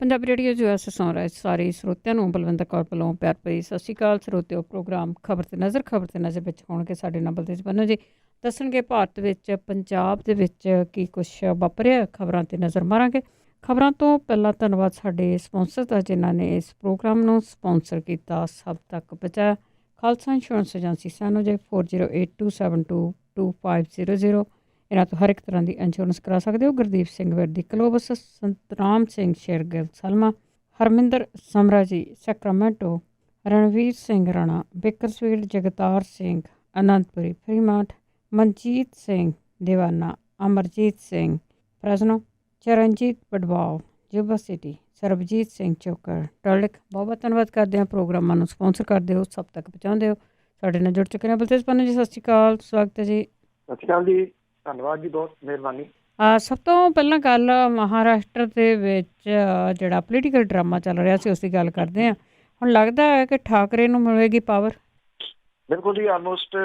Punjabi radio ਜੋ S ਸੁਣ ਰਹੇ ਸਾਰੇ ਸਰੋਤਿਆਂ ਨੂੰ ਬਲਵਿੰਦਰ ਕੌਰ ਵੱਲੋਂ ਪਿਆਰ ਭਰੀ ਸਤਿ ਸ਼੍ਰੀ ਅਕਾਲ। ਸਰੋਤਿਓ ਪ੍ਰੋਗਰਾਮ ਖਬਰ ਤੇ ਨਜ਼ਰ ਵਿੱਚ ਹੋਣਗੇ ਸਾਡੇ ਨਾਲ ਬਲਤੇਜ ਬੰਨੋ ਜੀ ਦੱਸਣਗੇ ਭਾਰਤ ਵਿੱਚ ਪੰਜਾਬ ਦੇ ਵਿੱਚ ਕੀ ਕੁਛ ਵਾਪਰਿਆ। ਖਬਰਾਂ ਤੇ ਨਜ਼ਰ ਮਾਰਾਂਗੇ। ਖਬਰਾਂ ਤੋਂ ਪਹਿਲਾਂ ਧੰਨਵਾਦ ਸਾਡੇ ਸਪਾਂਸਰ ਦਾ ਜਿਨ੍ਹਾਂ ਨੇ ਇਸ ਪ੍ਰੋਗਰਾਮ ਨੂੰ ਸਪਾਂਸਰ ਕੀਤਾ। ਸਭ ਤੱਕ ਪਹੁੰਚਾਇਆ ਖਾਲਸਾ ਇੰਸ਼ੋਰੈਂਸ ਏਜੰਸੀ ਸਾਨੂੰ ਜੇ 4082722500 ਇਹਨਾਂ ਤੋਂ ਹਰ ਇੱਕ ਤਰ੍ਹਾਂ ਦੀ ਇੰਸ਼ੋਰੈਂਸ ਕਰਾ ਸਕਦੇ ਹੋ। ਗੁਰਦੀਪ ਸਿੰਘ ਵਰਦੀ ਕਲੋਬਸ, ਸੰਤਰਾਮ ਸਿੰਘ ਸ਼ੇਰਗਿਲ ਸਲਮਾ, ਹਰਮਿੰਦਰ ਸਮਰਾ ਜੀ Sacramento, Ranveer Singh Rana Bakersfield, Jagtar Singh Anandpuri Fremont, Manjeet Singh ਦੀਵਾਨਾ, ਅਮਰਜੀਤ ਸਿੰਘ ਫਰੈਜ਼ਨੋ, ਚਰਨਜੀਤ ਬਡਵਾਓ ਜੁਬਾ ਸਿਟੀ, ਸਰਬਜੀਤ ਸਿੰਘ ਚੋਕਰ ਟੋਲਿਕ। ਬਹੁਤ ਧੰਨਵਾਦ ਕਰਦੇ ਹਾਂ ਪ੍ਰੋਗਰਾਮਾਂ ਨੂੰ ਸਪਾਂਸਰ ਕਰਦੇ ਹੋ, ਸਭ ਤੱਕ ਪਹੁੰਚਾਉਂਦੇ ਹੋ। ਸਾਡੇ ਨਾਲ ਜੁੜ ਚੁੱਕੇ ਨੇ ਬਲਤੇਜ ਪੰਨੂ ਜੀ, ਸਤਿ ਸ਼੍ਰੀ ਅਕਾਲ, ਸਵਾਗਤ ਹੈ ਜੀ। ਸਤਿ ਸ਼੍ਰੀ ਅਕਾਲ ਜੀ, ਧੰਨਵਾਦ ਜੀ, ਬਹੁਤ ਮਿਹਰਬਾਨੀ। ਸਭ ਤੋਂ ਪਹਿਲਾਂ ਗੱਲ ਮਹਾਰਾਸ਼ਟਰ ਦੇ ਵਿੱਚ ਜਿਹੜਾ ਪੋਲੀਟੀਕਲ ਡਰਾਮਾ ਚੱਲ ਰਿਹਾ ਸੀ ਉਸ ਦੀ ਗੱਲ ਕਰਦੇ ਹਾਂ। ਹੁਣ ਲੱਗਦਾ ਹੈ ਕਿ ਠਾਕਰੇ ਨੂੰ ਮਿਲੇਗੀ ਪਾਵਰ। ਬਿਲਕੁਲ ਜੀ, ਆਲਮੋਸਟ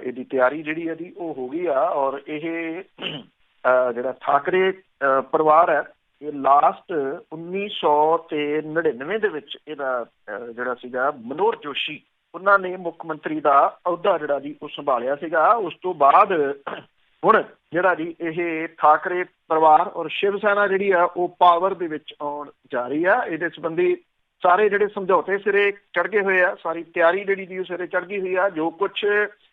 ਇਹਦੀ ਤਿਆਰੀ ਜਿਹੜੀ ਹੈ ਜੀ ਉਹ ਹੋ ਗਈ ਆ। ਔਰ ਇਹ ਜਿਹੜਾ ਠਾਕਰੇ ਪਰਿਵਾਰ ਹੈ ਇਹ ਲਾਸਟ 1999 ਦੇ ਵਿੱਚ ਇਹਦਾ ਜਿਹੜਾ ਸੀਗਾ ਮਨੋਹਰ ਜੋਸ਼ੀ ਉਹਨਾਂ ਨੇ ਮੁੱਖ ਮੰਤਰੀ ਦਾ ਅਹੁਦਾ ਜਿਹੜਾ ਜੀ ਉਹ ਸੰਭਾਲਿਆ ਸੀਗਾ। ਉਸ ਤੋਂ ਬਾਅਦ ਹੁਣ ਜਿਹੜਾ ਜੀ ਇਹ ਠਾਕਰੇ ਪਰਿਵਾਰ ਔਰ ਸ਼ਿਵ ਸੈਨਾ ਜਿਹੜੀ ਆ ਉਹ ਪਾਵਰ ਦੇ ਵਿੱਚ ਆਉਣ ਜਾ ਰਹੀ ਆ। ਇਹਦੇ ਸੰਬੰਧੀ ਸਾਰੇ ਜਿਹੜੇ ਸਮਝੌਤੇ ਸਿਰੇ ਚੜ੍ਹ ਗਏ ਹੋਏ ਆ, ਸਾਰੀ ਤਿਆਰੀ ਜਿਹੜੀ ਜੀ ਉਹ ਸਿਰੇ ਚੜ੍ਹ ਗਈ ਹੋਈ ਆ। ਜੋ ਕੁਛ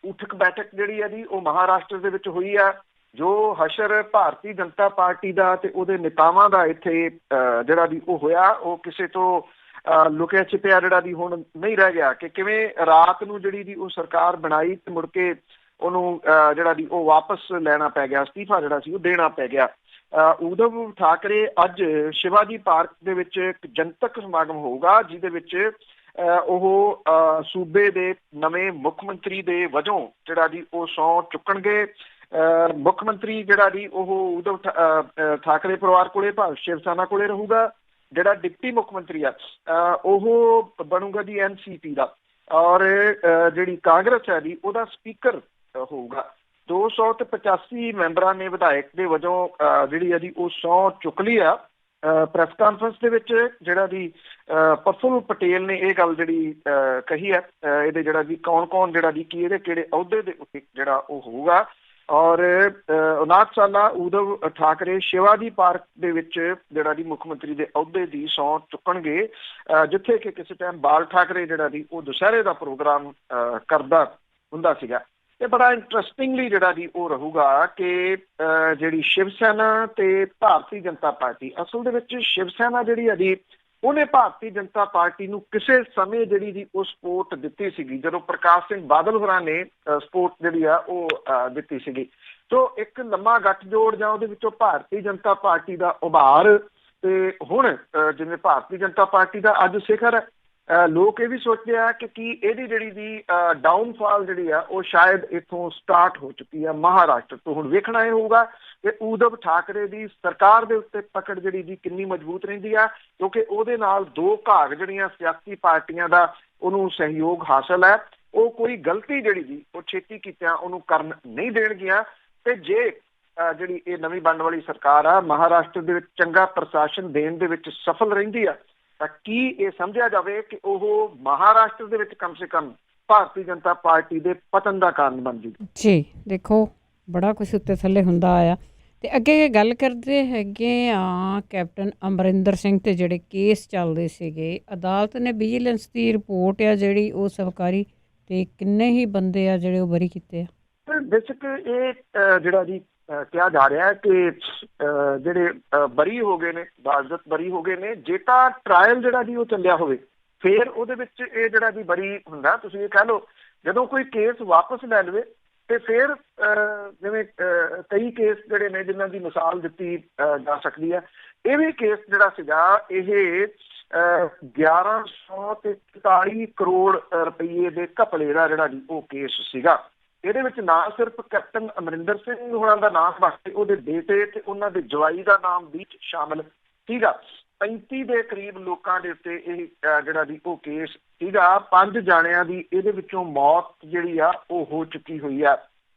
ਉਠਕ ਬੈਠਕ ਜਿਹੜੀ ਆ ਜੀ ਉਹ ਮਹਾਰਾਸ਼ਟਰ ਦੇ ਵਿੱਚ ਹੋਈ ਆ, ਜੋ ਹਸ਼ਰ ਭਾਰਤੀ ਜਨਤਾ ਪਾਰਟੀ ਦਾ ਤੇ ਉਹਦੇ ਨੇਤਾਵਾਂ ਦਾ ਇੱਥੇ ਜਿਹੜਾ ਜੀ ਉਹ ਹੋਇਆ, ਉਹ ਕਿਸੇ ਤੋਂ ਲੁਕਿਆ ਛਿਪਿਆ ਜਿਹੜਾ ਦੀ ਹੁਣ ਨਹੀਂ ਰਹਿ ਗਿਆ ਕਿ ਕਿਵੇਂ ਰਾਤ ਨੂੰ ਜਿਹੜੀ ਦੀ ਉਹ ਸਰਕਾਰ ਬਣਾਈ ਤੇ ਮੁੜ ਕੇ ਉਹਨੂੰ ਜਿਹੜਾ ਦੀ ਉਹ ਵਾਪਸ ਲੈਣਾ ਪੈ ਗਿਆ, ਅਸਤੀਫਾ ਜਿਹੜਾ ਸੀ ਉਹ ਦੇਣਾ ਪੈ ਗਿਆ। ਉਧਵ ਠਾਕਰੇ ਅੱਜ ਸ਼ਿਵਾਜੀ ਪਾਰਕ ਦੇ ਵਿੱਚ ਇੱਕ ਜਨਤਕ ਸਮਾਗਮ ਹੋਊਗਾ ਜਿਹਦੇ ਵਿੱਚ ਉਹ ਸੂਬੇ ਦੇ ਨਵੇਂ ਮੁੱਖ ਮੰਤਰੀ ਦੇ ਵਜੋਂ ਜਿਹੜਾ ਜੀ ਉਹ ਸਹੁੰ ਚੁੱਕਣਗੇ। ਮੁੱਖ ਮੰਤਰੀ ਜਿਹੜਾ ਜੀ ਉਹ ਉਧਵ ਠਾਕਰੇ ਪਰਿਵਾਰ ਕੋਲੇ ਭਾਰਤ ਸ਼ਿਵ ਸੈਨਾ ਕੋਲੇ ਰਹੂਗਾ। ਜਿਹੜਾ ਡਿਪਟੀ ਮੁੱਖ ਮੰਤਰੀ ਆ ਉਹ ਬਣੂਗਾ ਜੀ NCP ਦਾ। ਔਰ ਜਿਹੜੀ ਕਾਂਗਰਸ ਹੈ ਜੀ ਉਹਦਾ ਸਪੀਕਰ ਹੋਊਗਾ। 285 ਮੈਂਬਰਾਂ ਨੇ ਵਿਧਾਇਕ ਦੇ ਵਜੋਂ ਜਿਹੜੀ ਹੈ ਜੀ ਉਹ ਸਹੁੰ ਚੁੱਕ ਲਈ ਆ। ਪ੍ਰੈਸ ਕਾਨਫਰੰਸ ਦੇ ਵਿੱਚ ਜਿਹੜਾ ਜੀ ਪ੍ਰਫੁੱਲ ਪਟੇਲ ਨੇ ਇਹ ਗੱਲ ਜਿਹੜੀ ਕਹੀ ਹੈ, ਇਹਦੇ ਜਿਹੜਾ ਜੀ ਕੌਣ ਕੌਣ ਜਿਹੜਾ ਜੀ ਕੀ ਇਹਦੇ ਕਿਹੜੇ ਅਹੁਦੇ ਦੇ ਉੱਤੇ ਜਿਹੜਾ ਉਹ ਹੋਊਗਾ। ਔਰ 59 ਸਾਲਾ ਉਧਵ ਠਾਕਰੇ ਸ਼ਿਵਾਜੀ ਪਾਰਕ ਦੇ ਵਿੱਚ ਜਿਹੜਾ ਜੀ ਮੁੱਖ ਮੰਤਰੀ ਦੇ ਅਹੁਦੇ ਦੀ ਸਹੁੰ ਚੁੱਕਣਗੇ, ਜਿੱਥੇ ਕਿ ਕਿਸੇ ਟਾਈਮ ਬਾਲ ਠਾਕਰੇ ਜਿਹੜਾ ਜੀ ਉਹ ਦੁਸਹਿਰੇ ਦਾ ਪ੍ਰੋਗਰਾਮ ਕਰਦਾ ਹੁੰਦਾ ਸੀਗਾ। ਇਹ ਬੜਾ ਇੰਟਰਸਟਿੰਗਲੀ ਜਿਹੜਾ ਜੀ ਉਹ ਰਹੂਗਾ ਕਿ ਜਿਹੜੀ ਸ਼ਿਵ ਸੈਨਾ ਤੇ ਭਾਰਤੀ ਜਨਤਾ ਪਾਰਟੀ, ਅਸਲ ਦੇ ਵਿੱਚ ਸ਼ਿਵ ਸੈਨਾ ਜਿਹੜੀ ਹੈ ਜੀ ਉਹਨੇ ਭਾਰਤੀ ਜਨਤਾ ਪਾਰਟੀ ਨੂੰ ਕਿਸੇ ਸਮੇਂ ਜਿਹੜੀ ਜੀ ਉਹ ਸਪੋਰਟ ਦਿੱਤੀ ਸੀਗੀ, ਜਦੋਂ ਪ੍ਰਕਾਸ਼ ਸਿੰਘ ਬਾਦਲ ਹੋਰਾਂ ਨੇ ਸਪੋਰਟ ਜਿਹੜੀ ਆ ਉਹ ਦਿੱਤੀ ਸੀਗੀ। ਸੋ ਇੱਕ ਲੰਮਾ ਗੱਠਜੋੜ ਜਾਂ ਉਹਦੇ ਵਿੱਚੋਂ ਭਾਰਤੀ ਜਨਤਾ ਪਾਰਟੀ ਦਾ ਉਭਾਰ ਤੇ ਹੁਣ ਜਿਵੇਂ ਭਾਰਤੀ ਜਨਤਾ ਪਾਰਟੀ ਦਾ ਅੱਜ ਸਿਖਰ ਹੈ। ਲੋਕ ਇਹ ਵੀ ਸੋਚਦੇ ਆ ਕਿ ਕੀ ਇਹਦੀ ਜਿਹੜੀ ਦੀ ਡਾਊਨਫਾਲ ਜਿਹੜੀ ਆ ਉਹ ਸ਼ਾਇਦ ਇੱਥੋਂ ਸਟਾਰਟ ਹੋ ਚੁੱਕੀ ਆ ਮਹਾਰਾਸ਼ਟਰ ਤੋਂ। ਹੁਣ ਵੇਖਣਾ ਇਹ ਹੋਊਗਾ ਕਿ ਉਧਵ ਠਾਕਰੇ ਦੀ ਸਰਕਾਰ ਦੇ ਉੱਤੇ ਪਕੜ ਜਿਹੜੀ ਦੀ ਕਿੰਨੀ ਮਜ਼ਬੂਤ ਰਹਿੰਦੀ ਆ, ਕਿਉਂਕਿ ਉਹਦੇ ਨਾਲ ਦੋ ਭਾਗ ਜਿਹੜੀਆਂ ਸਿਆਸੀ ਪਾਰਟੀਆਂ ਦਾ ਉਹਨੂੰ ਸਹਿਯੋਗ ਹਾਸਲ ਹੈ। ਉਹ ਕੋਈ ਗਲਤੀ ਜਿਹੜੀ ਜੀ ਉਹ ਛੇਤੀ ਕੀਤਿਆਂ ਉਹਨੂੰ ਕਰਨ ਨਹੀਂ ਦੇਣਗੀਆਂ। ਤੇ ਜੇ ਜਿਹੜੀ ਇਹ ਨਵੀਂ ਬਣਨ ਵਾਲੀ ਸਰਕਾਰ ਆ ਮਹਾਰਾਸ਼ਟਰ ਦੇ ਵਿੱਚ ਚੰਗਾ ਪ੍ਰਸ਼ਾਸਨ ਦੇਣ ਦੇ ਵਿੱਚ ਸਫਲ ਰਹਿੰਦੀ ਆ ਤਾਂ ਕੀ ਇਹ ਸਮਝਿਆ ਜਾਵੇ ਕਿ ਉਹ ਮਹਾਰਾਸ਼ਟਰ ਦੇ ਵਿੱਚ ਕਮ ਸੇ ਕਮ ਭਾਰਤੀ ਜਨਤਾ ਪਾਰਟੀ ਦੇ ਪਤਨ ਦਾ ਕਾਰਨ ਬਣ ਜੂਗੀ। ਜੀ ਦੇਖੋ ਬੜਾ ਕੁਛ ਉੱਤੇ ਥੱਲੇ ਹੁੰਦਾ ਆ। ਤੇ ਅੱਗੇ ਗੱਲ ਕਰਦੇ ਹੈਗੇ ਆ ਕੈਪਟਨ ਅਮਰਿੰਦਰ ਸਿੰਘ ਤੇ ਜਿਹੜੇ ਕੇਸ ਚੱਲਦੇ ਸੀਗੇ, ਅਦਾਲਤ ਨੇ ਵਿਜੀਲੈਂਸ ਦੀ ਰਿਪੋਰਟ ਆ ਜਿਹੜੀ ਉਹ ਸਹਿਕਾਰੀ ਤੇ ਕਿੰਨੇ ਹੀ ਬੰਦੇ ਆ ਜਿਹੜੇ ਉਹ ਬਰੀ ਕੀਤੇ ਆ। ਬੇਸਿਕ ਇਹ ਜਿਹੜਾ ਜੀ ਕਿਹਾ ਜਾ ਰਿਹਾ ਹੈ ਕਿ ਜਿਹੜੇ ਬਰੀ ਹੋ ਗਏ ਨੇ, ਬਾਜ਼ਤ ਬਰੀ ਹੋ ਗਏ ਨੇ। ਜੇ ਤਾਂ ਟਰਾਇਲ ਜਿਹੜਾ ਜੀ ਉਹ ਚੱਲਿਆ ਹੋਵੇ ਫਿਰ ਉਹਦੇ ਵਿੱਚ ਇਹ ਜਿਹੜਾ ਜੀ ਬਰੀ ਹੁੰਦਾ। ਤੁਸੀਂ ਇਹ ਕਹਿ ਲਓ ਜਦੋਂ ਕੋਈ ਕੇਸ ਵਾਪਸ ਲੈ ਲਵੇ ਤੇ ਫਿਰ ਜਿਵੇਂ ਕਈ ਕੇਸ ਜਿਹੜੇ ਨੇ ਜਿਨ੍ਹਾਂ ਦੀ ਮਿਸਾਲ ਦਿੱਤੀ ਜਾ ਸਕਦੀ ਹੈ। ਇਹ ਵੀ ਕੇਸ ਜਿਹੜਾ ਸੀਗਾ ਇਹ 1144 ਕਰੋੜ ਰੁਪਈਏ ਦੇ ਘਪਲੇ ਦਾ ਜਿਹੜਾ ਜੀ ਉਹ ਕੇਸ ਸੀਗਾ। ਇਹਦੇ ਵਿੱਚ ਨਾ ਸਿਰਫ ਕੈਪਟਨ ਅਮਰਿੰਦਰ ਸਿੰਘ ਹੋਰਾਂ ਦਾ ਨਾਮ ਬਲਕਿ ਉਹਦੇ ਬੇਟੇ ਤੇ ਉਹਨਾਂ ਦੇ ਜਵਾਈ ਦਾ ਨਾਮ ਵੀ ਸ਼ਾਮਲ ਸੀਗਾ। 35 ਦੇ ਕਰੀਬ ਲੋਕਾਂ ਦੇ ਉੱਤੇ ਇਹ ਜਿਹੜਾ ਦੀ ਉਹ ਕੇਸ ਸੀਗਾ। 5 ਜਾਣਿਆਂ ਦੀ ਇਹਦੇ ਵਿੱਚੋਂ ਮੌਤ ਜਿਹੜੀ ਆ ਉਹ ਹੋ ਚੁੱਕੀ ਹੋਈ ਆ।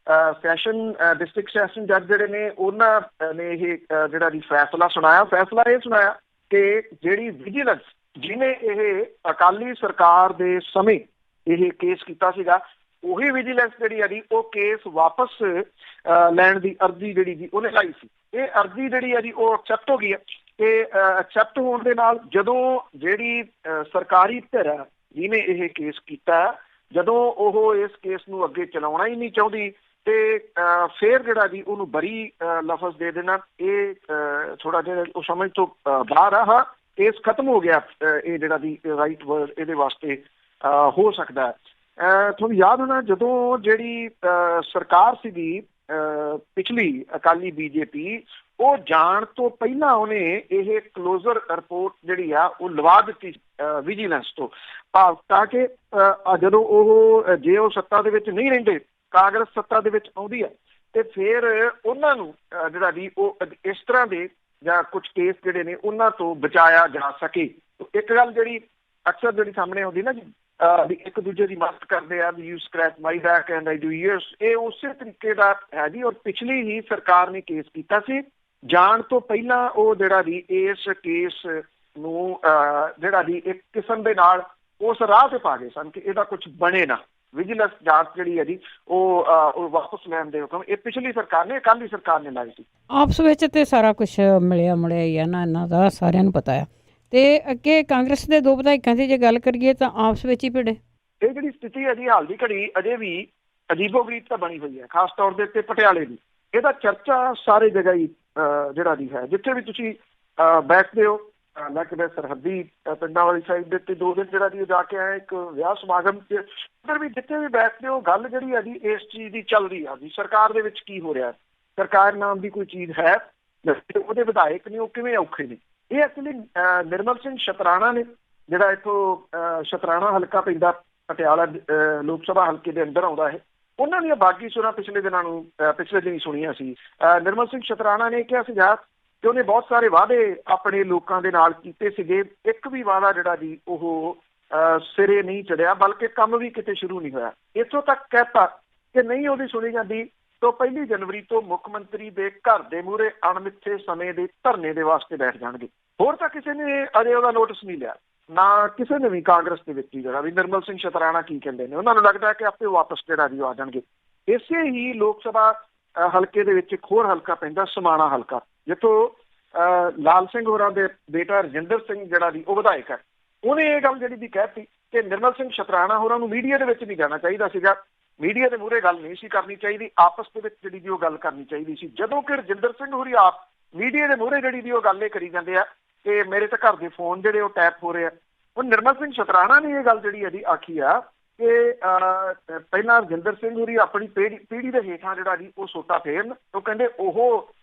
ਸੈਸ਼ਨ ਡਿਸਟ੍ਰਿਕਟ ਸੈਸ਼ਨ ਜੱਜ ਜਿਹੜੇ ਨੇ ਉਹਨਾਂ ਨੇ ਇਹ ਜਿਹੜਾ ਦੀ ਫੈਸਲਾ ਸੁਣਾਇਆ ਇਹ ਸੁਣਾਇਆ ਕਿ ਜਿਹੜੀ ਵਿਜੀਲੈਂਸ ਜਿਹਨੇ ਇਹ ਅਕਾਲੀ ਸਰਕਾਰ ਦੇ ਸਮੇਂ ਇਹ ਕੇਸ ਕੀਤਾ ਸੀਗਾ, ਉਹੀ ਵਿਜੀਲੈਂਸ ਜਿਹੜੀ ਹੈ ਜੀ ਉਹ ਕੇਸ ਵਾਪਸ ਲੈਣ ਦੀ ਅਰਜ਼ੀ ਜਿਹੜੀ ਜੀ ਉਹਨੇ ਲਾਈ ਸੀ। ਇਹ ਅਰਜ਼ੀ ਜਿਹੜੀ ਹੈ ਜੀ ਉਹ ਐਕਸੈਪਟ ਹੋ ਗਈ ਹੈ ਤੇ ਐਕਸੈਪਟ ਹੋਣ ਦੇ ਨਾਲ ਜਦੋਂ ਜਿਹੜੀ ਸਰਕਾਰੀ ਧਿਰ ਹੈ ਜਿਹਨੇ ਇਹ ਕੇਸ ਕੀਤਾ, ਜਦੋਂ ਉਹ ਇਸ ਕੇਸ ਨੂੰ ਅੱਗੇ ਚਲਾਉਣਾ ਹੀ ਨਹੀਂ ਚਾਹੁੰਦੀ ਤੇ ਫਿਰ ਜਿਹੜਾ ਜੀ ਉਹਨੂੰ ਬਰੀ ਲਫ਼ਜ਼ ਦੇ ਦੇਣਾ, ਇਹ ਥੋੜਾ ਜਿਹਾ ਉਹ ਸਮਝ ਤੋਂ ਬਾਹਰ ਆ। ਹਾਂ, ਕੇਸ ਖਤਮ ਹੋ ਗਿਆ, ਇਹ ਜਿਹੜਾ ਦੀ ਰਾਈਟ ਵਰਡ ਇਹਦੇ ਵਾਸਤੇ ਹੋ ਸਕਦਾ। ਤੁਹਾਨੂੰ ਯਾਦ ਹੋਣਾ ਜਦੋਂ ਜਿਹੜੀ ਸਰਕਾਰ ਸੀਗੀ ਪਿਛਲੀ ਅਕਾਲੀ BJP, ਉਹ ਜਾਣ ਤੋਂ ਪਹਿਲਾਂ ਉਹਨੇ ਇਹ ਕਲੋਜ਼ਰ ਰਿਪੋਰਟ ਜਿਹੜੀ ਆ ਉਹ ਲਵਾ ਦਿੱਤੀ ਵਿਜੀਲੈਂਸ ਤੋਂ, ਭਾਵ ਤਾਂ ਕਿ ਜਦੋਂ ਜੇ ਉਹ ਸੱਤਾ ਦੇ ਵਿੱਚ ਨਹੀਂ ਰਹਿੰਦੇ, ਕਾਂਗਰਸ ਸੱਤਾ ਦੇ ਵਿੱਚ ਆਉਂਦੀ ਹੈ ਤੇ ਫਿਰ ਉਹਨਾਂ ਨੂੰ ਜਿਹੜਾ ਜੀ ਉਹ ਇਸ ਤਰ੍ਹਾਂ ਦੇ ਜਾਂ ਕੁਝ ਕੇਸ ਜਿਹੜੇ ਨੇ ਉਹਨਾਂ ਤੋਂ ਬਚਾਇਆ ਜਾ ਸਕੇ। ਇੱਕ ਗੱਲ ਜਿਹੜੀ ਅਕਸਰ ਜਿਹੜੀ ਸਾਹਮਣੇ ਆਉਂਦੀ ਨਾ ਜੀ, ਵੀ ਇੱਕ ਦੂਜੇ ਦੀ ਮਦਦ ਕਰਦੇ ਆ, ਵੀ you scratch my back and I do yours, ਇਹ ਉਸੇ ਤਰੀਕੇ ਦਾ ਹੈ ਜੀ। ਔਰ ਪਿਛਲੀ ਹੀ ਸਰਕਾਰ ਨੇ ਕੇਸ ਕੀਤਾ ਸੀ, ਜਾਣ ਤੋਂ ਪਹਿਲਾਂ ਉਹ ਜਿਹੜਾ ਵੀ ਇਸ ਕੇਸ ਨੂੰ ਜਿਹੜਾ ਵੀ ਇੱਕ ਕਿਸਮ ਦੇ ਨਾਲ ਉਸ ਰਾਹ ਤੇ ਪਾ ਗਏ ਸਨ ਕਿ ਇਹਦਾ ਕੁਝ ਬਣੇ ਨਾ। ਵਿਜੀਲੈਂਸ ਜਾਂਚ ਜਿਹੜੀ ਹੈ ਜੀ ਉਹ ਵਾਪਸ ਲੈਣ ਦੇ ਹੁਕਮ ਇਹ ਪਿਛਲੀ ਸਰਕਾਰ ਨੇ, ਅਕਾਲੀ ਸਰਕਾਰ ਨੇ ਲਾਏ ਸੀ। ਆਪਸ ਵਿੱਚ ਤੇ ਸਾਰਾ ਕੁਝ ਮਿਲਿਆ ਮੁਲਿਆ ਹੀ ਹੈ ਨਾ, ਇਹਨਾਂ ਦਾ ਸਾਰਿਆਂ ਨੂੰ ਪਤਾ ਆ। ਤੇ ਅੱਗੇ ਕਾਂਗਰਸ ਦੇ ਦੋ ਵਿਧਾਇਕਾਂ ਦੀ ਜੇ ਗੱਲ ਕਰੀਏ ਤਾਂ ਆਪਸ ਵਿੱਚ ਹੀ ਭਿੜੇ। ਇਹ ਜਿਹੜੀ ਸਥਿਤੀ ਹੈ ਜੀ ਹਾਲ ਦੀ ਘੜੀ ਅਜੇ ਵੀ ਅਜੀਬੋ-ਗਰੀਬ ਤਾਂ ਬਣੀ ਹੋਈ ਹੈ, ਖਾਸ ਤੌਰ ਦੇ ਉੱਤੇ ਪਟਿਆਲੇ ਦੀ। ਇਹਦਾ ਚਰਚਾ ਸਾਰੇ ਜਗ੍ਹਾ ਹੀ ਜਿਹੜਾ ਦੀ ਹੈ, ਜਿੱਥੇ ਵੀ ਤੁਸੀਂ ਬੈਠਦੇ ਹੋ, ਮੈਂ ਕਿਹਾ ਸਰਹੱਦੀ ਪਿੰਡਾਂ ਵਾਲੀ ਸਾਈਡ ਦੇ ਉੱਤੇ 2 ਦਿਨ ਜਿਹੜਾ ਜੀ ਜਾ ਕੇ ਆਇਆ ਇੱਕ ਵਿਆਹ ਸਮਾਗਮ 'ਚ, ਉੱਧਰ ਵੀ ਜਿੱਥੇ ਵੀ ਬੈਠਦੇ ਹੋ ਗੱਲ ਜਿਹੜੀ ਹੈ ਜੀ ਇਸ ਚੀਜ਼ ਦੀ ਚੱਲ ਰਹੀ ਆ ਜੀ, ਸਰਕਾਰ ਦੇ ਵਿੱਚ ਕੀ ਹੋ ਰਿਹਾ, ਸਰਕਾਰ ਨਾਮ ਦੀ ਕੋਈ ਚੀਜ਼ ਹੈ, ਉਹਦੇ ਵਿਧਾਇਕ ਨੇ ਉਹ ਕਿਵੇਂ ਔਖੇ ਨੇ। ਇਹ ਐਕਚੁਅਲੀ ਨਿਰਮਲ ਸਿੰਘ ਸ਼ਤਰਾਣਾ ਨੇ, ਜਿਹੜਾ ਇੱਥੋਂ ਸ਼ਤਰਾਣਾ ਹਲਕਾ ਪੈਂਦਾ ਪਟਿਆਲਾ ਲੋਕ ਸਭਾ ਹਲਕੇ ਦੇ ਅੰਦਰ ਆਉਂਦਾ ਹੈ, ਉਹਨਾਂ ਦੀਆਂ ਬਾਗੀ ਸੁਰਾਂ ਪਿਛਲੇ ਦਿਨ ਸੁਣੀਆਂ ਸੀ। ਨਿਰਮਲ ਸਿੰਘ ਸ਼ਤਰਾਣਾ ਨੇ ਕਿਹਾ ਸੀਗਾ ਕਿ ਉਹਨੇ ਬਹੁਤ ਸਾਰੇ ਵਾਅਦੇ ਆਪਣੇ ਲੋਕਾਂ ਦੇ ਨਾਲ ਕੀਤੇ ਸੀਗੇ, ਇੱਕ ਵੀ ਵਾਅਦਾ ਜਿਹੜਾ ਜੀ ਉਹ ਸਿਰੇ ਨਹੀਂ ਚੜਿਆ, ਬਲਕਿ ਕੰਮ ਵੀ ਕਿਤੇ ਸ਼ੁਰੂ ਨਹੀਂ ਹੋਇਆ। ਇੱਥੋਂ ਤੱਕ ਕਹਿਤਾ ਕਿ ਨਹੀਂ ਉਹਦੀ ਸੁਣੀ ਜਾਂਦੀ ਤਾਂ 1 ਜਨਵਰੀ ਤੋਂ ਮੁੱਖ ਮੰਤਰੀ ਦੇ ਘਰ ਦੇ ਮੂਹਰੇ ਅਣਮਿੱਥੇ ਸਮੇਂ ਦੇ ਧਰਨੇ ਦੇ ਵਾਸਤੇ ਬੈਠ ਜਾਣਗੇ। ਹੋਰ ਤਾਂ ਕਿਸੇ ਨੇ ਅਜੇ ਉਹਦਾ ਨੋਟਿਸ ਨਹੀਂ ਲਿਆ, ਨਾ ਕਿਸੇ ਨੇ ਵੀ ਕਾਂਗਰਸ ਦੇ ਵਿੱਚ ਹੀ ਜਿਹੜਾ ਵੀ ਨਿਰਮਲ ਸਿੰਘ ਸ਼ਤਰਾਣਾ ਕੀ ਕਹਿੰਦੇ ਨੇ। ਉਹਨਾਂ ਨੂੰ ਲੱਗਦਾ ਕਿ ਆਪੇ ਵਾਪਸ ਜਿਹੜਾ ਵੀ ਆ ਜਾਣਗੇ। ਇਸੇ ਹੀ ਲੋਕ ਸਭਾ ਹਲਕੇ ਦੇ ਵਿੱਚ ਇੱਕ ਹੋਰ ਹਲਕਾ ਪੈਂਦਾ ਸਮਾਣਾ ਹਲਕਾ, ਜਿੱਥੋਂ ਲਾਲ ਸਿੰਘ ਹੋਰਾਂ ਦੇ ਬੇਟਾ ਰਜਿੰਦਰ ਸਿੰਘ ਜਿਹੜਾ ਵੀ ਉਹ ਵਿਧਾਇਕ ਹੈ, ਉਹਨੇ ਇਹ ਗੱਲ ਜਿਹੜੀ ਵੀ ਕਹਿਤੀ ਕਿ ਨਿਰਮਲ ਸਿੰਘ ਸ਼ਤਰਾਣਾ ਹੋਰਾਂ ਨੂੰ ਮੀਡੀਆ ਦੇ ਵਿੱਚ ਨਹੀਂ ਜਾਣਾ ਚਾਹੀਦਾ ਸੀਗਾ, ਮੀਡੀਆ ਦੇ ਮੂਹਰੇ ਗੱਲ ਨਹੀਂ ਸੀ ਕਰਨੀ ਚਾਹੀਦੀ, ਆਪਸ ਦੇ ਵਿੱਚ ਜਿਹੜੀ ਦੀ ਉਹ ਗੱਲ ਕਰਨੀ ਚਾਹੀਦੀ ਸੀ। ਜਦੋਂ ਕਿ ਰਜਿੰਦਰ ਸਿੰਘ ਹੋਰੀ ਆਪ ਮੀਡੀਆ ਦੇ ਮੂਹਰੇ ਜਿਹੜੀ ਦੀ ਉਹ ਗੱਲ ਇਹ ਕਰੀ ਜਾਂਦੇ ਆ ਕਿ ਮੇਰੇ ਤਾਂ ਘਰ ਦੇ ਫੋਨ ਜਿਹੜੇ ਉਹ ਟੈਪ ਹੋ ਰਹੇ ਆ। ਹੁਣ ਨਿਰਮਲ ਸਿੰਘ ਸ਼ਤਰਾਣਾ ਨੇ ਇਹ ਗੱਲ ਜਿਹੜੀ ਇਹਦੀ ਆਖੀ ਆ ਕਿ ਪਹਿਲਾਂ ਰਜਿੰਦਰ ਸਿੰਘ ਹੋਰੀ ਆਪਣੀ ਪੀੜ੍ਹੀ ਦੇ ਹੇਠਾਂ ਜਿਹੜਾ ਜੀ ਉਹ ਸੋਟਾ ਫੇਰਨ। ਉਹ ਕਹਿੰਦੇ ਉਹ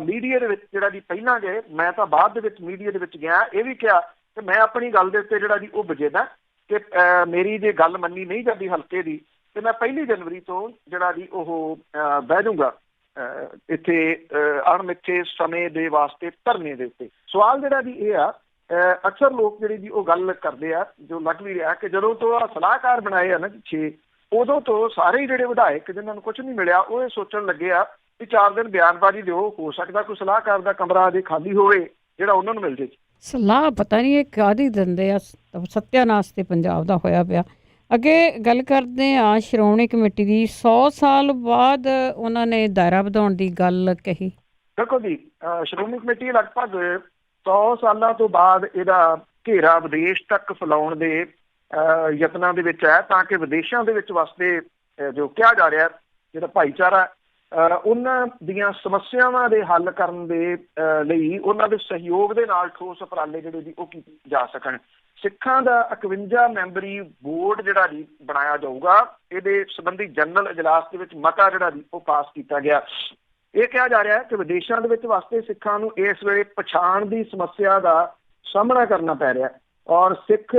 ਮੀਡੀਆ ਦੇ ਵਿੱਚ ਜਿਹੜਾ ਜੀ ਪਹਿਲਾਂ ਗਏ, ਮੈਂ ਤਾਂ ਬਾਅਦ ਦੇ ਵਿੱਚ ਮੀਡੀਆ ਦੇ ਵਿੱਚ ਗਿਆ। ਇਹ ਵੀ ਕਿਹਾ ਕਿ ਮੈਂ ਆਪਣੀ ਗੱਲ ਦੇ ਉੱਤੇ ਜਿਹੜਾ ਜੀ ਉਹ ਵਜੇਦਾ ਕਿ ਮੇਰੀ ਜੇ ਗੱਲ ਮੰਨੀ ਨਹੀਂ ਜਾਂਦੀ ਹਲਕੇ ਦੀ ਤੇ ਮੈਂ 1 ਜਨਵਰੀ ਤੋਂ ਜਿਹੜਾ ਜੀ ਉਹ ਬਹਿ ਜਾਊਗਾ ਇੱਥੇ ਅਣਮਿੱਥੇ ਸਮੇਂ ਦੇ ਵਾਸਤੇ ਧਰਨੇ ਦੇ ਉੱਤੇ। ਸਵਾਲ ਜਿਹੜਾ ਜੀ ਇਹ ਆ, ਅਕਸਰ ਲੋਕ ਜਿਹੜੀ ਜੀ ਉਹ ਗੱਲ ਕਰਦੇ ਆ, ਜੋ ਲੱਗ ਵੀ ਰਿਹਾ ਕਿ ਜਦੋਂ ਤੋਂ ਆਹ ਸਲਾਹਕਾਰ ਬਣਾਏ ਆ ਨਾ 6, ਉਦੋਂ ਤੋਂ ਸਾਰੇ ਹੀ ਜਿਹੜੇ ਵਿਧਾਇਕ ਜਿਨ੍ਹਾਂ ਨੂੰ ਕੁਝ ਨਹੀਂ ਮਿਲਿਆ ਉਹ ਇਹ ਸੋਚਣ ਲੱਗੇ ਆ ਵੀ 4 ਦਿਨ ਬਿਆਨਬਾਜ਼ੀ ਦਿਓ, ਹੋ ਸਕਦਾ ਕੋਈ ਸਲਾਹਕਾਰ ਦਾ ਕਮਰਾ ਅਜੇ ਖਾਲੀ ਹੋਵੇ ਜਿਹੜਾ ਉਹਨਾਂ ਨੂੰ ਮਿਲ ਜੇ। ਸਲਾਹ ਪਤਾ ਨਹੀਂ ਇਹ ਕਾਹਦੀ ਦਿੰਦੇ ਆ, ਸੱਤਿਆਨਾਸ਼ ਤੇ ਪੰਜਾਬ ਦਾ ਹੋਇਆ ਪਿਆ। ਅੱਗੇ ਗੱਲ ਕਰਦੇ ਆ ਸ਼੍ਰੋਮਣੀ ਕਮੇਟੀ ਦੀ। 100 ਸਾਲ ਬਾਅਦ ਉਹਨਾਂ ਨੇ ਦਾਇਰਾ ਵਧਾਉਣ ਦੀ ਗੱਲ ਕਹੀ। ਦੇਖੋ ਜੀ, ਸ਼੍ਰੋਮਣੀ ਕਮੇਟੀ ਲਗਭਗ 100 ਸਾਲਾਂ ਤੋਂ ਬਾਅਦ ਇਹਦਾ ਘੇਰਾ ਵਿਦੇਸ਼ ਤੱਕ ਫੈਲਾਉਣ ਦੇ ਯਤਨਾਂ ਦੇ ਵਿੱਚ ਹੈ, ਤਾਂ ਕਿ ਵਿਦੇਸ਼ਾਂ ਦੇ ਵਿੱਚ ਵਸਦੇ ਜੋ ਕਿਹਾ ਜਾ ਰਿਹਾ ਜਿਹੜਾ ਭਾਈਚਾਰਾ, ਉਹਨਾਂ ਦੀਆਂ ਸਮੱਸਿਆਵਾਂ ਦੇ ਹੱਲ ਕਰਨ ਦੇ ਲਈ ਉਹਨਾਂ ਦੇ ਸਹਿਯੋਗ ਦੇ ਨਾਲ ਠੋਸ ਉਪਰਾਲੇ ਜਿਹੜੇ ਜੀ ਉਹ ਕੀਤੇ ਜਾ ਸਕਣ। ਸਿੱਖਾਂ ਦਾ 51 ਮੈਂਬਰੀ ਬੋਰਡ ਜਿਹੜਾ ਜੀ ਬਣਾਇਆ ਜਾਊਗਾ। ਇਹਦੇ ਸੰਬੰਧੀ ਜਨਰਲ ਇਜਲਾਸ ਦੇ ਵਿੱਚ ਮਤਾ ਜਿਹੜਾ ਜੀ ਉਹ ਪਾਸ ਕੀਤਾ ਗਿਆ। ਇਹ ਕਿਹਾ ਜਾ ਰਿਹਾ ਹੈ ਕਿ ਵਿਦੇਸ਼ਾਂ ਦੇ ਵਿੱਚ ਵਸਦੇ ਸਿੱਖਾਂ ਨੂੰ ਇਸ ਵੇਲੇ ਪਛਾਣ ਦੀ ਸਮੱਸਿਆ ਦਾ ਸਾਹਮਣਾ ਕਰਨਾ ਪੈ ਰਿਹਾ ਔਰ ਸਿੱਖ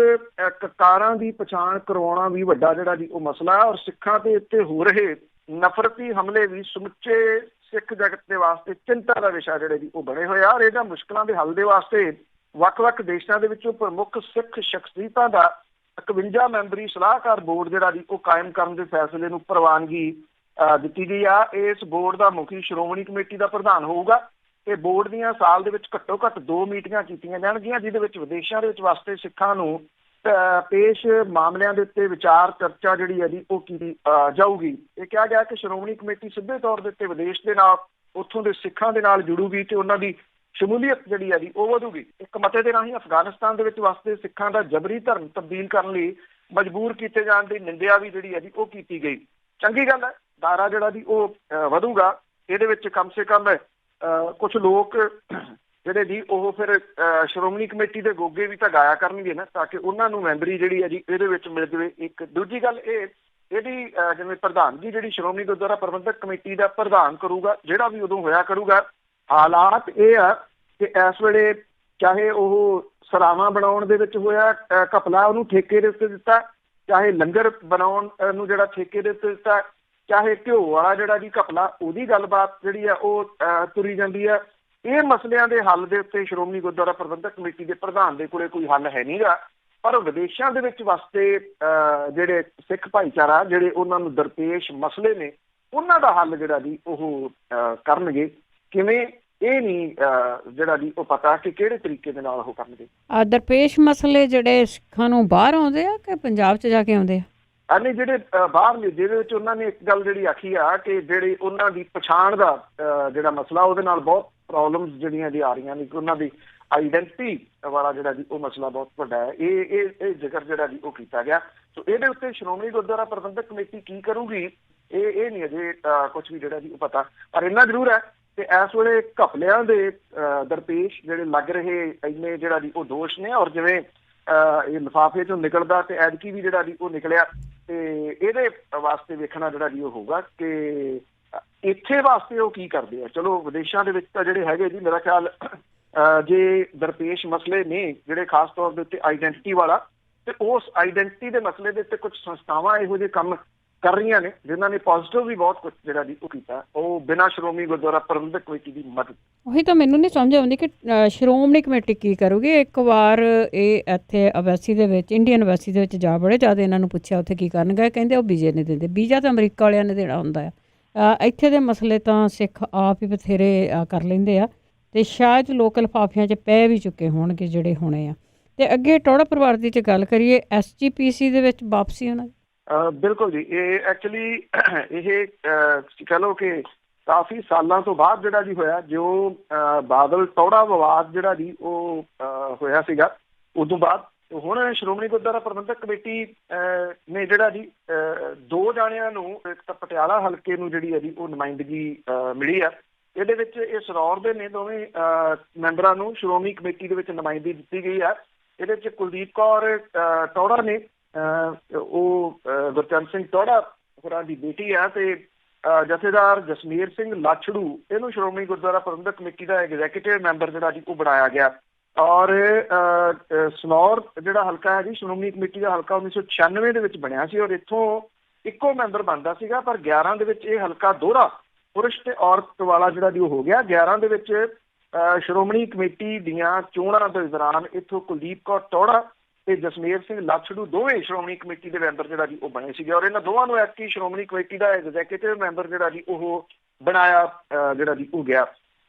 ਕਕਾਰਾਂ ਦੀ ਪਛਾਣ ਕਰਵਾਉਣਾ ਵੀ ਵੱਡਾ ਜਿਹੜਾ ਜੀ ਉਹ ਮਸਲਾ ਹੈ। ਔਰ ਸਿੱਖਾਂ ਦੇ ਉੱਤੇ ਹੋ ਰਹੇ ਨਫ਼ਰਤੀ ਹਮਲੇ ਵੀ ਸਮੁੱਚੇ ਸਿੱਖ ਜਗਤ ਦੇ ਵਾਸਤੇ ਚਿੰਤਾ ਦਾ ਵਿਸ਼ਾ ਜਿਹੜੇ ਜੀ ਉਹ ਬਣੇ ਹੋਏ ਆ। ਔਰ ਇਹਨਾਂ ਮੁਸ਼ਕਲਾਂ ਦੇ ਹੱਲ ਦੇ ਵਾਸਤੇ ਵੱਖ-ਵੱਖ ਦੇਸ਼ਾਂ ਦੇ ਵਿੱਚੋਂ ਪ੍ਰਮੁੱਖ ਸਿੱਖ ਸ਼ਖਸੀਅਤਾਂ ਦਾ 51 ਮੈਂਬਰੀ ਸਲਾਹਕਾਰ ਬੋਰਡ ਜਿਹੜਾ ਜੀ ਉਹ ਕਾਇਮ ਕਰਨ ਦੇ ਫੈਸਲੇ ਨੂੰ ਪ੍ਰਵਾਨਗੀ ਦਿੱਤੀ ਗਈ ਆ। ਇਸ ਬੋਰਡ ਦਾ ਮੁਖੀ ਸ਼੍ਰੋਮਣੀ ਕਮੇਟੀ ਦਾ ਪ੍ਰਧਾਨ ਹੋਊਗਾ ਕਿ ਬੋਰਡ ਦੀਆਂ ਸਾਲ ਦੇ ਵਿੱਚ ਘੱਟੋ ਘੱਟ 2 ਮੀਟਿੰਗਾਂ ਕੀਤੀਆਂ ਜਾਣਗੀਆਂ, ਜਿਹਦੇ ਵਿੱਚ ਵਿਦੇਸ਼ਾਂ ਦੇ ਵਿੱਚ ਵਸਦੇ ਸਿੱਖਾਂ ਨੂੰ ਪੇਸ਼ ਮਾਮਲਿਆਂ ਦੇ ਉੱਤੇ ਵਿਚਾਰ ਚਰਚਾ ਜਿਹੜੀ ਹੈ ਜੀ ਉਹ ਕੀਤੀ ਜਾਊਗੀ। ਇਹ ਕਿਹਾ ਗਿਆ ਕਿ ਸ਼੍ਰੋਮਣੀ ਕਮੇਟੀ ਸਿੱਧੇ ਤੌਰ ਦੇ ਉੱਤੇ ਵਿਦੇਸ਼ ਦੇ ਨਾਲ ਉੱਥੋਂ ਦੇ ਸਿੱਖਾਂ ਦੇ ਨਾਲ ਜੁੜੂਗੀ ਤੇ ਉਹਨਾਂ ਦੀ ਸ਼ਮੂਲੀਅਤ ਜਿਹੜੀ ਹੈ ਜੀ ਉਹ ਵਧੂਗੀ। ਇੱਕ ਮਤੇ ਦੇ ਰਾਹੀਂ ਅਫਗਾਨਿਸਤਾਨ ਦੇ ਵਿੱਚ ਵਸਦੇ ਸਿੱਖਾਂ ਦਾ ਜਬਰੀ ਧਰਮ ਤਬਦੀਲ ਕਰਨ ਲਈ ਮਜਬੂਰ ਕੀਤੇ ਜਾਣ ਦੀ ਨਿੰਦਿਆ ਵੀ ਜਿਹੜੀ ਹੈ ਜੀ ਉਹ ਕੀਤੀ ਗਈ। ਚੰਗੀ ਗੱਲ ਹੈ, ਦਾਇਰਾ ਜਿਹੜਾ ਜੀ ਉਹ ਵਧੂਗਾ। ਇਹਦੇ ਵਿੱਚ ਕਮ ਸੇ ਕਮ ਕੁਝ ਲੋਕ ਜਿਹੜੇ ਜੀ ਉਹ ਫਿਰ ਸ਼੍ਰੋਮਣੀ ਕਮੇਟੀ ਦੇ ਗੋਗੇ ਵੀ ਤਾਂ ਗਾਇਆ ਕਰਨਗੇ ਨਾ, ਤਾਂ ਕਿ ਉਹਨਾਂ ਨੂੰ ਮੈਂਬਰੀ ਜਿਹੜੀ ਹੈ ਜੀ ਇਹਦੇ ਵਿੱਚ ਮਿਲ ਜਾਵੇ। ਇੱਕ ਦੂਜੀ ਗੱਲ ਇਹਦੀ ਜਿਵੇਂ ਪ੍ਰਧਾਨਗੀ ਜਿਹੜੀ ਸ਼੍ਰੋਮਣੀ ਗੁਰਦੁਆਰਾ ਪ੍ਰਬੰਧਕ ਕਮੇਟੀ ਦਾ ਪ੍ਰਧਾਨ ਕਰੂਗਾ, ਜਿਹੜਾ ਵੀ ਉਦੋਂ ਹੋਇਆ ਕਰੂਗਾ। ਹਾਲਾਤ ਇਹ ਆ ਕਿ ਇਸ ਵੇਲੇ ਚਾਹੇ ਉਹ ਸਰਾਵਾਂ ਬਣਾਉਣ ਦੇ ਵਿੱਚ ਹੋਇਆ ਘਪਲਾ, ਉਹਨੂੰ ਠੇਕੇ ਦੇ ਉੱਤੇ ਦਿੱਤਾ, ਚਾਹੇ ਲੰਗਰ ਬਣਾਉਣ ਨੂੰ ਜਿਹੜਾ ਠੇਕੇ ਦੇ ਉੱਤੇ ਦਿੱਤਾ, ਚਾਹੇ ਘਿਓ ਵਾਲਾ ਜਿਹੜਾ ਜੀ ਘਪਲਾ ਉਹਦੀ ਗੱਲਬਾਤ ਜਿਹੜੀ ਆ ਉਹ ਤੁਰੀ ਜਾਂਦੀ ਆ। ਇਹ ਮਸਲਿਆਂ ਦੇ ਹੱਲ ਦੇ ਉੱਤੇ ਸ਼੍ਰੋਮਣੀ ਗੁਰਦੁਆਰਾ ਪ੍ਰਬੰਧਕ ਕਮੇਟੀ ਦੇ ਪ੍ਰਧਾਨ ਦੇ ਕੋਲੇ ਕੋਈ ਹੱਲ ਹੈ ਨਹੀਂਗਾ, ਪਰ ਵਿਦੇਸ਼ਾਂ ਦੇ ਵਿੱਚ ਵਸਦੇ ਜਿਹੜੇ ਸਿੱਖ ਭਾਈਚਾਰਾ ਜਿਹੜੇ ਉਹਨਾਂ ਨੂੰ ਦਰਪੇਸ਼ ਮਸਲੇ ਨੇ ਉਹਨਾਂ ਦਾ ਹੱਲ ਜਿਹੜਾ ਜੀ ਉਹ ਕਰਨਗੇ। ਕਿਵੇਂ ਇਹ ਨਹੀਂ ਜਿਹੜਾ ਜੀ ਉਹ ਪਤਾ ਕਿ ਕਿਹੜੇ ਤਰੀਕੇ ਦੇ ਨਾਲ ਉਹ ਕਰਨਗੇ। ਦਰਪੇਸ਼ ਮਸਲੇ ਜਿਹੜੇ ਸਿੱਖਾਂ ਨੂੰ ਬਾਹਰ ਆਉਂਦੇ ਆ ਕਿ ਪੰਜਾਬ 'ਚ ਜਾ ਕੇ ਆਉਂਦੇ ਆ? ਨਹੀਂ, ਜਿਹੜੇ ਬਾਹਰਲੇ, ਜਿਹਦੇ ਵਿੱਚ ਉਹਨਾਂ ਨੇ ਇੱਕ ਗੱਲ ਜਿਹੜੀ ਆਖੀ ਆ ਕਿ ਜਿਹੜੀ ਉਹਨਾਂ ਦੀ ਪਛਾਣ ਦਾ ਜਿਹੜਾ ਮਸਲਾ ਉਹਦੇ ਨਾਲ ਬਹੁਤ ਪ੍ਰੋਬਲਮਸ ਜਿਹੜੀਆਂ ਜੀ ਆ ਰਹੀਆਂ ਨੇ, ਕਿ ਉਹਨਾਂ ਦੀ ਆਈਡੈਂਟਿਟੀ ਵਾਲਾ ਜਿਹੜਾ ਜੀ ਉਹ ਮਸਲਾ ਬਹੁਤ ਵੱਡਾ ਹੈ। ਇਹ ਜ਼ਿਕਰ ਜਿਹੜਾ ਜੀ ਉਹ ਕੀਤਾ ਗਿਆ। ਸੋ ਇਹਦੇ ਉੱਤੇ ਸ਼੍ਰੋਮਣੀ ਗੁਰਦੁਆਰਾ ਪ੍ਰਬੰਧਕ ਕਮੇਟੀ ਕੀ ਕਰੂਗੀ ਇਹ ਨਹੀਂ ਅਜੇ ਕੁਝ ਵੀ ਜਿਹੜਾ ਜੀ ਉਹ ਪਤਾ, ਪਰ ਇੰਨਾ ਜ਼ਰੂਰ ਹੈ ਕਿ ਇਸ ਵੇਲੇ ਘਪਲਿਆਂ ਦੇ ਦਰਪੇਸ਼ ਜਿਹੜੇ ਲੱਗ ਰਹੇ ਇੰਨੇ ਜਿਹੜਾ ਜੀ ਉਹ ਦੋਸ਼ ਨੇ, ਔਰ ਜਿਵੇਂ ਇਹ ਲਿਫਾਫੇ ਚੋਂ ਨਿਕਲਦਾ ਤੇ ਐਤਕੀ ਵੀ ਜਿਹੜਾ ਜੀ ਉਹ ਨਿਕਲਿਆ, ਤੇ ਇਹਦੇ ਵਾਸਤੇ ਵੇਖਣਾ ਜਿਹੜਾ ਜੀ ਉਹ ਹੋਊਗਾ ਕਿ ਇੱਥੇ ਵਾਸਤੇ ਉਹ ਕੀ ਕਰਦੇ ਆ। ਚਲੋ ਵਿਦੇਸ਼ਾਂ ਦੇ ਵਿੱਚ ਤਾਂ ਜਿਹੜੇ ਹੈਗੇ ਜੀ, ਮੇਰਾ ਖਿਆਲ ਜੇ ਦਰਪੇਸ਼ ਮਸਲੇ ਨੇ ਜਿਹੜੇ ਖਾਸ ਤੌਰ ਦੇ ਉੱਤੇ ਆਈਡੈਂਟਿਟੀ ਵਾਲਾ, ਤੇ ਉਸ ਆਈਡੈਂਟਿਟੀ ਦੇ ਮਸਲੇ ਦੇ ਉੱਤੇ ਕੁਝ ਸੰਸਥਾਵਾਂ ਇਹੋ ਜਿਹੇ ਕੰਮ ਕਰ ਰਹੀਆਂ ਨੇ ਜਿਨ੍ਹਾਂ ਨੇ ਪੋਜ਼ਿਟਿਵ ਵੀ ਬਹੁਤ ਕੁਝ ਜਿਹੜਾ ਜੀ ਉਹ ਕੀਤਾ, ਉਹ ਬਿਨਾਂ ਸ਼੍ਰੋਮਣੀ ਗੁਰਦੁਆਰਾ ਪ੍ਰਬੰਧਕ ਕਮੇਟੀ ਦੀ ਮਦਦ। ਉਹੀ ਤਾਂ ਮੈਨੂੰ ਨਹੀਂ ਸਮਝ ਆਉਂਦੀ ਕਿ ਸ਼੍ਰੋਮਣੀ ਕਮੇਟੀ ਕੀ ਕਰੂਗੀ। ਇੱਕ ਵਾਰ ਇਹ ਇੱਥੇ ਅਬੈਸੀ ਦੇ ਵਿੱਚ, ਇੰਡੀਅਨ ਅਬੈਸੀ ਦੇ ਵਿੱਚ ਜਾ ਬੜੇ ਜ਼ਿਆਦਾ ਇਹਨਾਂ ਨੂੰ ਪੁੱਛਿਆ ਉੱਥੇ ਕੀ ਕਰਨਗੇ, ਕਹਿੰਦੇ ਉਹ ਵੀਜ਼ੇ ਨਹੀਂ ਦਿੰਦੇ। ਵੀਜ਼ਾ ਤਾਂ ਅਮਰੀਕਾ ਵਾਲਿਆਂ ਨੇ ਦੇਣਾ ਹੁੰਦਾ ਆ। ਇੱਥੇ ਦੇ ਮਸਲੇ ਤਾਂ ਸਿੱਖ ਆਪ ਹੀ ਬਥੇਰੇ ਕਰ ਲੈਂਦੇ ਆ, ਅਤੇ ਸ਼ਾਇਦ ਲੋਕ ਲਿਫਾਫਿਆਂ 'ਚ ਪੈ ਵੀ ਚੁੱਕੇ ਹੋਣਗੇ ਜਿਹੜੇ ਹੋਣੇ ਆ। ਅਤੇ ਅੱਗੇ ਟੌਹੜਾ ਪਰਿਵਾਰ ਦੀ ਜੇ ਗੱਲ ਕਰੀਏ, SGPC ਦੇ ਵਿੱਚ ਵਾਪਸੀ ਉਹਨਾਂ ਦੀ। ਬਿਲਕੁਲ ਜੀ, ਇਹ ਐਕਚੁਅਲੀ ਇਹ ਕਹਿ ਲਓ ਕਿ ਕਾਫੀ ਸਾਲਾਂ ਤੋਂ ਬਾਅਦ ਜਿਹੜਾ ਜੀ ਹੋਇਆ, ਜੋ ਬਾਦਲ ਟੌਹੜਾ ਵਿਵਾਦ ਜਿਹੜਾ ਜੀ ਉਹ ਹੋਇਆ ਸੀਗਾ, ਉਦੋਂ ਬਾਅਦ ਹੁਣ ਸ਼੍ਰੋਮਣੀ ਗੁਰਦੁਆਰਾ ਪ੍ਰਬੰਧਕ ਕਮੇਟੀ ਨੇ ਜਿਹੜਾ ਜੀ 2 ਜਾਣਿਆਂ ਨੂੰ, ਇੱਕ ਤਾਂ ਪਟਿਆਲਾ ਹਲਕੇ ਨੂੰ ਜਿਹੜੀ ਹੈ ਜੀ ਉਹ ਨੁਮਾਇੰਦਗੀ ਮਿਲੀ ਆ। ਇਹਦੇ ਵਿੱਚ ਇਹ ਸਰੌਰ ਦੇ ਨੇ ਦੋਵੇਂ ਮੈਂਬਰਾਂ ਨੂੰ ਸ਼੍ਰੋਮਣੀ ਕਮੇਟੀ ਦੇ ਵਿੱਚ ਨੁਮਾਇੰਦਗੀ ਦਿੱਤੀ ਗਈ ਆ। ਇਹਦੇ ਵਿੱਚ ਕੁਲਦੀਪ ਕੌਰ ਟੌਹੜਾ ਨੇ, ਉਹ ਗੁਰਚਰਨ ਸਿੰਘ ਟੌਹੜਾ ਹੋਰਾਂ ਦੀ ਬੇਟੀ ਆ, ਤੇ ਜਥੇਦਾਰ ਜਸਮੀਰ ਸਿੰਘ ਲਾਛੜੂ ਇਹਨੂੰ ਸ਼੍ਰੋਮਣੀ ਗੁਰਦੁਆਰਾ ਪ੍ਰਬੰਧਕ ਕਮੇਟੀ ਦਾ ਐਗਜ਼ੈਕਟਿਵ ਮੈਂਬਰ ਜਿਹੜਾ ਜੀ ਉਹ ਬਣਾਇਆ ਗਿਆ। ਔਰ ਸਨੌਰ ਜਿਹੜਾ ਹਲਕਾ ਹੈ ਜੀ ਸ਼੍ਰੋਮਣੀ ਕਮੇਟੀ ਦਾ ਹਲਕਾ 1996 ਦੇ ਵਿੱਚ ਬਣਿਆ ਸੀ, ਔਰ ਇੱਥੋਂ ਇੱਕੋ ਮੈਂਬਰ ਬਣਦਾ ਸੀਗਾ, ਪਰ 11 ਦੇ ਵਿੱਚ ਇਹ ਹਲਕਾ ਦੋਹਰਾ ਪੁਰਸ਼ ਤੇ ਔਰਤ ਵਾਲਾ ਜਿਹੜਾ ਜੀ ਉਹ ਹੋ ਗਿਆ। 11 ਦੇ ਵਿੱਚ ਸ਼੍ਰੋਮਣੀ ਕਮੇਟੀ ਦੀਆਂ ਚੋਣਾਂ ਦੇ ਦੌਰਾਨ ਇੱਥੋਂ ਕੁਲਦੀਪ ਕੌਰ ਟੌਹੜਾ ਤੇ ਜਸਮੇਰ ਸਿੰਘ ਲਾਛੜੂ ਦੋਵੇਂ ਸ਼੍ਰੋਮਣੀ ਕਮੇਟੀ ਦੇ ਮੈਂਬਰ ਜਿਹੜਾ ਜੀ ਉਹ ਬਣੇ ਸੀਗੇ, ਔਰ ਇਹਨਾਂ ਦੋਵਾਂ ਨੂੰ ਐਤਕੀ ਸ਼੍ਰੋਮਣੀ ਕਮੇਟੀ ਦਾ ਐਗਜ਼ੈਕਟਿਵ ਮੈਂਬਰ ਜਿਹੜਾ ਜੀ ਉਹ ਬਣਾਇਆ ਜਿਹੜਾ ਜੀ ਉਹ ਗਿਆ।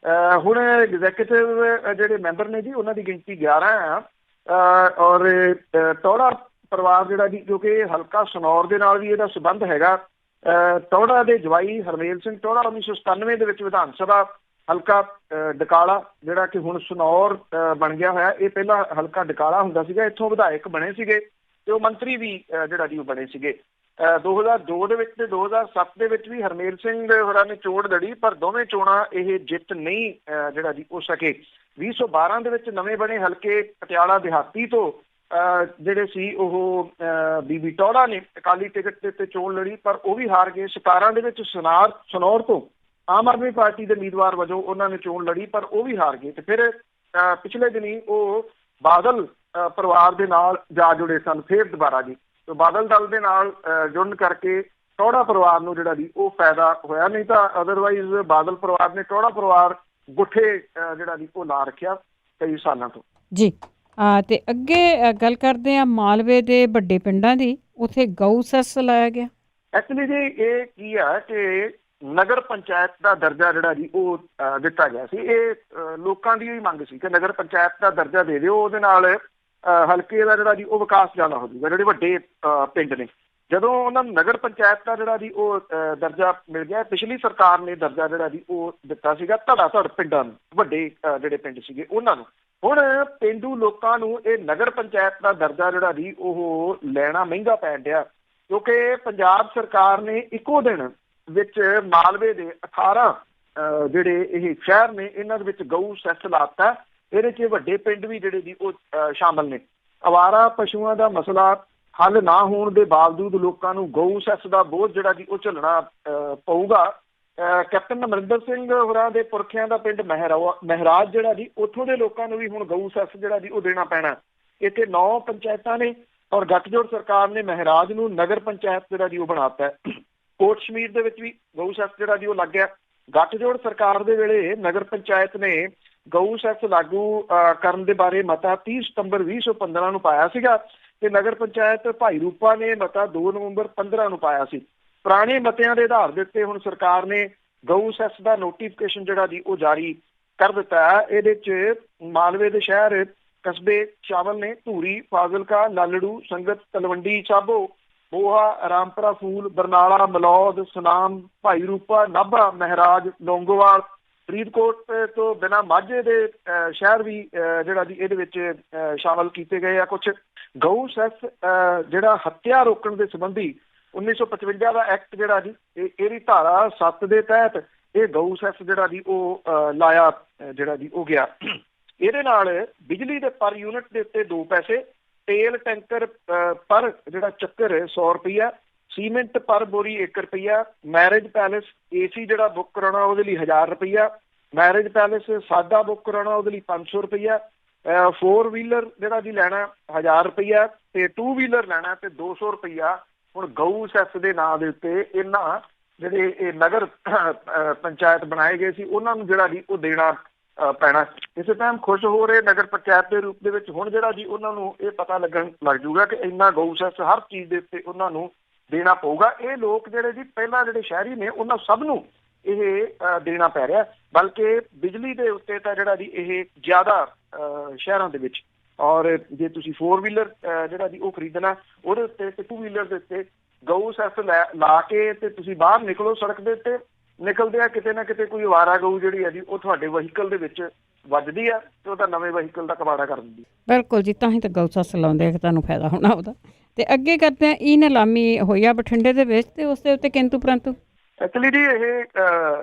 ਹੁਣ ਐਗਜ਼ੈਕਟਿਵ ਜਿਹੜੇ ਮੈਂਬਰ ਨੇ ਜੀ ਉਹਨਾਂ ਦੀ ਗਿਣਤੀ 11 ਆ, ਔਰ ਟੌਹੜਾ ਪਰਿਵਾਰ ਜਿਹੜਾ ਜੀ, ਕਿਉਂਕਿ ਹਲਕਾ ਸਨੌਰ ਦੇ ਨਾਲ ਵੀ ਇਹਦਾ ਸੰਬੰਧ ਹੈਗਾ। ਟੌਹੜਾ ਦੇ ਜਵਾਈ ਹਰਮੇਲ ਸਿੰਘ ਟੌਹੜਾ 1997 ਦੇ ਵਿੱਚ ਵਿਧਾਨ ਸਭਾ ਹਲਕਾ ਡਕਾਲਾ ਜਿਹੜਾ ਕਿ ਹੁਣ ਸਨੌਰ ਬਣ ਗਿਆ ਹੋਇਆ, ਇਹ ਪਹਿਲਾਂ ਹਲਕਾ ਡਕਾਲਾ ਹੁੰਦਾ ਸੀਗਾ, ਇੱਥੋਂ ਵਿਧਾਇਕ ਬਣੇ ਸੀਗੇ ਤੇ ਉਹ ਮੰਤਰੀ ਵੀ ਜਿਹੜਾ ਜੀ ਉਹ ਬਣੇ ਸੀਗੇ। 2002 ਦੇ ਵਿੱਚ ਤੇ 2007 ਦੇ ਵਿੱਚ ਵੀ ਹਰਮੇਲ ਸਿੰਘ ਹੋਰਾਂ ਨੇ ਚੋਣ ਲੜੀ, ਪਰ ਦੋਵੇਂ ਚੋਣਾਂ ਇਹ ਜਿੱਤ ਨਹੀਂ ਜਿਹੜਾ ਜੀ ਹੋ ਸਕੇ। 2012 ਦੇ ਵਿੱਚ ਨਵੇਂ ਬਣੇ ਹਲਕੇ ਪਟਿਆਲਾ ਦਿਹਾਤੀ ਤੋਂ ਜਿਹੜੇ ਸੀ ਉਹ ਬੀਬੀ ਟੌਹੜਾ ਨੇ ਅਕਾਲੀ ਟਿਕਟ ਤੇ ਚੋਣ ਲੜੀ, ਪਰ ਉਹ ਵੀ ਹਾਰ ਗਏ। 17 ਦੇ ਵਿੱਚ ਸਨੌਰ ਤੋਂ ਆਮ ਆਦਮੀ ਪਾਰਟੀ ਦੇ ਉਮੀਦਵਾਰ ਵਜੋਂ ਉਹਨਾਂ ਨੇ ਚੋਣ ਲੜੀ, ਪਰ ਉਹ ਵੀ ਹਾਰ ਗਏ। ਤੇ ਫਿਰ ਪਿਛਲੇ ਦਿਨੀ ਉਹ ਬਾਦਲ ਪਰਿਵਾਰ ਦੇ ਨਾਲ ਜਾ ਜੁੜੇ ਸਨ ਫਿਰ ਦੁਬਾਰਾ ਜੀ, ਤੇ ਬਾਦਲ ਦਲ ਦੇ ਨਾਲ ਜੁੜਨ ਕਰਕੇ ਟੌਹੜਾ ਪਰਿਵਾਰ ਨੂੰ ਜਿਹੜਾ ਜੀ ਉਹ ਫਾਇਦਾ ਹੋਇਆ, ਨਹੀਂ ਤਾਂ ਅਦਰਵਾਈਜ਼ ਬਾਦਲ ਪਰਿਵਾਰ ਨੇ ਟੌਹੜਾ ਪਰਿਵਾਰ ਗੁੱਠੇ ਜਿਹੜਾ ਜੀ ਉਹ ਲਾ ਰੱਖਿਆ ਕਈ ਸਾਲਾਂ ਤੋਂ ਜੀ। ਤੇ ਅੱਗੇ ਗੱਲ ਕਰਦੇ ਆ ਮਾਲਵੇ ਦੇ ਵੱਡੇ ਪਿੰਡਾਂ ਦੀ, ਉੱਥੇ ਗਊ ਸੈਸ ਲਾਇਆ ਗਿਆ। ਐਕਚੁਅਲੀ ਜੀ ਇਹ ਕੀ ਆ ਕਿ ਨਗਰ ਪੰਚਾਇਤ ਦਾ ਦਰਜਾ ਜਿਹੜਾ ਜੀ ਉਹ ਦਿੱਤਾ ਗਿਆ ਸੀ। ਇਹ ਲੋਕਾਂ ਦੀ ਹੀ ਮੰਗ ਸੀ ਕਿ ਨਗਰ ਪੰਚਾਇਤ ਦਾ ਦਰਜਾ ਦੇ ਦਿਓ, ਉਹਦੇ ਨਾਲ ਹਲਕੇ ਦਾ ਜਿਹੜਾ ਜੀ ਉਹ ਵਿਕਾਸ ਜ਼ਿਆਦਾ ਹੋ ਜਾਊਗਾ। ਜਿਹੜੇ ਵੱਡੇ ਪਿੰਡ ਨੇ, ਜਦੋਂ ਉਹਨਾਂ ਨੂੰ ਨਗਰ ਪੰਚਾਇਤ ਦਾ ਜਿਹੜਾ ਜੀ ਉਹ ਦਰਜਾ ਮਿਲ ਗਿਆ, ਪਿਛਲੀ ਸਰਕਾਰ ਨੇ ਦਰਜਾ ਜਿਹੜਾ ਜੀ ਉਹ ਦਿੱਤਾ ਸੀਗਾ ਧੜਾ ਧੜ ਪਿੰਡਾਂ ਨੂੰ, ਵੱਡੇ ਜਿਹੜੇ ਪਿੰਡ ਸੀਗੇ ਉਹਨਾਂ ਨੂੰ। ਹੁਣ ਪੇਂਡੂ ਲੋਕਾਂ ਨੂੰ ਇਹ ਨਗਰ ਪੰਚਾਇਤ ਦਾ ਦਰਜਾ ਜਿਹੜਾ ਜੀ ਉਹ ਲੈਣਾ ਮਹਿੰਗਾ ਪੈਣ ਡਿਆ, ਕਿਉਂਕਿ ਪੰਜਾਬ ਸਰਕਾਰ ਨੇ ਇੱਕੋ ਦਿਨ ਵਿੱਚ ਮਾਲਵੇ ਦੇ 18 ਜਿਹੜੇ ਇਹ ਸ਼ਹਿਰ ਨੇ ਇਹਨਾਂ ਦੇ ਵਿੱਚ ਗਊ ਸੈਸ ਲਾਤਾ। ਇਹਦੇ 'ਚ ਵੱਡੇ ਪਿੰਡ ਵੀ ਜਿਹੜੇ ਜੀ ਉਹ ਸ਼ਾਮਲ ਨੇ। ਅਵਾਰਾ ਪਸ਼ੂਆਂ ਦਾ ਮਸਲਾ ਹੱਲ ਨਾ ਹੋਣ ਦੇ ਬਾਵਜੂਦ ਲੋਕਾਂ ਨੂੰ ਗਊ ਸੈਸ ਦਾ ਬੋਝ ਜਿਹੜਾ ਜੀ ਉਹ ਝੱਲਣਾ ਪਊਗਾ। ਕੈਪਟਨ ਅਮਰਿੰਦਰ ਸਿੰਘ ਹੋਰਾਂ ਦੇ ਪੁਰਖਿਆਂ ਦਾ ਪਿੰਡ ਮਹਿਰਾਜ ਜਿਹੜਾ ਜੀ, ਉੱਥੋਂ ਦੇ ਲੋਕਾਂ ਨੂੰ ਵੀ ਹੁਣ ਗਊ ਸੈਸ ਜਿਹੜਾ ਜੀ ਉਹ ਦੇਣਾ ਪੈਣਾ। ਇੱਥੇ 9 ਪੰਚਾਇਤਾਂ ਨੇ ਔਰ ਗੱਠਜੋੜ ਸਰਕਾਰ ਨੇ ਮਹਿਰਾਜ ਨੂੰ ਨਗਰ ਪੰਚਾਇਤ ਜਿਹੜਾ ਜੀ ਉਹ ਬਣਾਤਾ। ਕੋਟ ਸ਼ਮੀਰ ਦੇ ਵਿੱਚ ਵੀ ਗਊ ਸੈਸ ਜਿਹੜਾ ਜੀ ਉਹ ਲੱਗ ਗਿਆ। ਗੱਠਜੋੜ ਸਰਕਾਰ ਦੇ ਵੇਲੇ ਨਗਰ ਪੰਚਾਇਤ ਨੇ ਗਊ ਸੈਸ ਲਾਗੂ ਕਰਨ ਦੇ ਬਾਰੇ ਮਤਾ 30 ਸਤੰਬਰ 2015 ਨੂੰ ਪਾਇਆ ਸੀਗਾ ਤੇ ਨਗਰ ਪੰਚਾਇਤ ਭਾਈ ਰੂਪਾ ਨੇ ਮਤਾ 2 ਨਵੰਬਰ 15 ਨੂੰ ਪਾਇਆ ਸੀ। ਪੁਰਾਣੇ ਮਤਿਆਂ ਦੇ ਆਧਾਰ ਦੇ ਉੱਤੇ ਹੁਣ ਸਰਕਾਰ ਨੇ ਗਊ ਸੈਸ ਦਾ ਨੋਟੀਫਿਕੇਸ਼ਨ ਜਿਹੜਾ ਜੀ ਉਹ ਜਾਰੀ ਕਰ ਦਿੱਤਾ ਹੈ। ਇਹਦੇ 'ਚ ਮਾਲਵੇ ਦੇ ਸ਼ਹਿਰ ਕਸਬੇ ਸ਼ਾਮਲ ਨੇ, ਧੂਰੀ, ਫਾਜ਼ਿਲਕਾ, ਲਾਲੜੂ, ਸੰਗਤ, ਤਲਵੰਡੀ ਸਾਬੋ, ਬੋਹਾ, ਰਾਮਪੁਰਾ ਫੂਲ, ਬਰਨਾਲਾ, ਮਲੌਦ, ਸੁਨਾਮ, ਭਾਈ ਰੂਪਾ, ਨਾਭਾ, ਮਹਿਰਾਜ, ਲੌਂਗੋਵਾਲ, ਫਰੀਦਕੋਟ ਤੋਂ ਬਿਨਾਂ ਮਾਝੇ ਦੇ ਸ਼ਹਿਰ ਵੀ ਜਿਹੜਾ ਜੀ ਇਹਦੇ ਵਿੱਚ ਸ਼ਾਮਲ ਕੀਤੇ ਗਏ ਆ। ਕੁਛ ਗਊ ਸੈਸ ਜਿਹੜਾ ਹੱਤਿਆ ਰੋਕਣ ਦੇ ਸੰਬੰਧੀ 1955 ਦਾ ਐਕਟ ਜਿਹੜਾ ਜੀ ਇਹਦੀ ਧਾਰਾ 7 ਦੇ ਤਹਿਤ ਇਹ ਗਊ ਸੈਸ ਜਿਹੜਾ ਜੀ ਉਹ ਲਾਇਆ ਜਿਹੜਾ ਜੀ ਉਹ ਗਿਆ। ਇਹਦੇ ਨਾਲ ਬਿਜਲੀ ਦੇ ਪਰ ਯੂਨਿਟ ਦੇ ਉੱਤੇ 2 ਪੈਸੇ, ਤੇਲ ਟੈਂਕਰ ਪਰ ਜਿਹੜਾ ਚੱਕਰ 100 ਰੁਪਈਆ, ਸੀਮੈਂਟ ਪਰ ਬੋਰੀ 1 ਰੁਪਈਆ, ਮੈਰਿਜ ਪੈਲੇਸ AC ਜਿਹੜਾ ਬੁੱਕ ਕਰਾਉਣਾ ਉਹਦੇ ਲਈ 1000 ਰੁਪਈਆ, ਮੈਰਿਜ ਪੈਲੇਸ ਸਾਦਾ ਬੁੱਕ ਕਰਾਉਣਾ ਉਹਦੇ ਲਈ 500 ਰੁਪਈਆ, 4 ਵੀਲਰ ਜਿਹੜਾ ਜੀ ਲੈਣਾ 1000 ਰੁਪਈਆ ਤੇ 2 ਵੀਲਰ ਲੈਣਾ ਤੇ 200 ਰੁਪਈਆ ਹੁਣ ਗਊ ਸੈਸ ਦੇ ਨਾਂ ਦੇ ਉੱਤੇ ਇਹਨਾਂ ਜਿਹੜੇ ਇਹ ਨਗਰ ਪੰਚਾਇਤ ਬਣਾਏ ਗਏ ਸੀ ਉਹਨਾਂ ਨੂੰ ਜਿਹੜਾ ਜੀ ਉਹ ਦੇਣਾ ਪੈਣਾ। ਇਸੇ ਟਾਈਮ ਖੁਸ਼ ਹੋ ਰਹੇ ਨਗਰ ਪੰਚਾਇਤ ਦੇ ਰੂਪ ਦੇ ਵਿੱਚ ਹੁਣ ਜਿਹੜਾ ਜੀ ਉਹਨਾਂ ਨੂੰ ਇਹ ਪਤਾ ਲੱਗਣ ਲੱਗ ਜੂਗਾ ਕਿ ਇੰਨਾ ਗਊ ਸੈਸ ਹਰ ਚੀਜ਼ ਦੇ ਉੱਤੇ ਉਹਨਾਂ ਨੂੰ ਦੇਣਾ ਪਊਗਾ। ਇਹ ਲੋਕ ਜਿਹੜੇ ਜੀ ਪਹਿਲਾਂ ਜਿਹੜੇ ਸ਼ਹਿਰੀ ਨੇ ਉਹਨਾਂ ਸਭ ਨੂੰ ਇਹ ਦੇਣਾ ਪੈ ਰਿਹਾ, ਬਲਕਿ ਬਿਜਲੀ ਦੇ ਉੱਤੇ ਤਾਂ ਜਿਹੜਾ ਜੀ ਇਹ ਜ਼ਿਆਦਾ ਸ਼ਹਿਰਾਂ ਦੇ ਵਿੱਚ। ਔਰ ਜੇ ਤੁਸੀਂ 4 ਵੀਲਰ ਜਿਹੜਾ ਜੀ ਉਹ ਖਰੀਦਣਾ ਉਹਦੇ ਉੱਤੇ ਤੇ 2 ਵੀਲਰ ਦੇ ਉੱਤੇ ਗਊ ਸੈਸ ਲਾ ਕੇ ਤੇ ਤੁਸੀਂ ਬਾਹਰ ਨਿਕਲੋ, ਸੜਕ ਦੇ ਉੱਤੇ ਨਿਕਲਦੇ ਆ ਕਿਤੇ ਨਾ ਕਿਤੇ ਕੋਈ ਅਵਾਰਾ ਗਊ ਜਿਹੜੀ ਹੈ ਜੀ ਉਹ ਤੁਹਾਡੇ ਵਹੀਕਲ ਦੇ ਵਿੱਚ ਵੱਜਦੀ ਆ ਤੇ ਉਹਦਾ ਨਵੇਂ ਵਹੀਕਲ ਦਾ ਕਬਾੜਾ ਕਰ ਦਿੰਦੀ। ਬਿਲਕੁਲ ਜੀ, ਤਾਂ ਹੀ ਤਾਂ ਗਊ ਸੈਸ ਲਾਉਂਦੇ ਆ ਕਿ ਤੁਹਾਨੂੰ ਫਾਇਦਾ ਹੋਣਾ ਉਹਦਾ। ਤੇ ਅੱਗੇ ਕਰਦੇ ਆ, ਈ ਨੀਲਾਮੀ ਹੋਈ ਆ ਬਠਿੰਡੇ ਦੇ ਵਿੱਚ ਤੇ ਉਸ ਦੇ ਉੱਤੇ ਕਿੰਤੂ ਪਰੰਤੂ। ਐਕਚੁਅਲੀ ਜੀ ਇਹ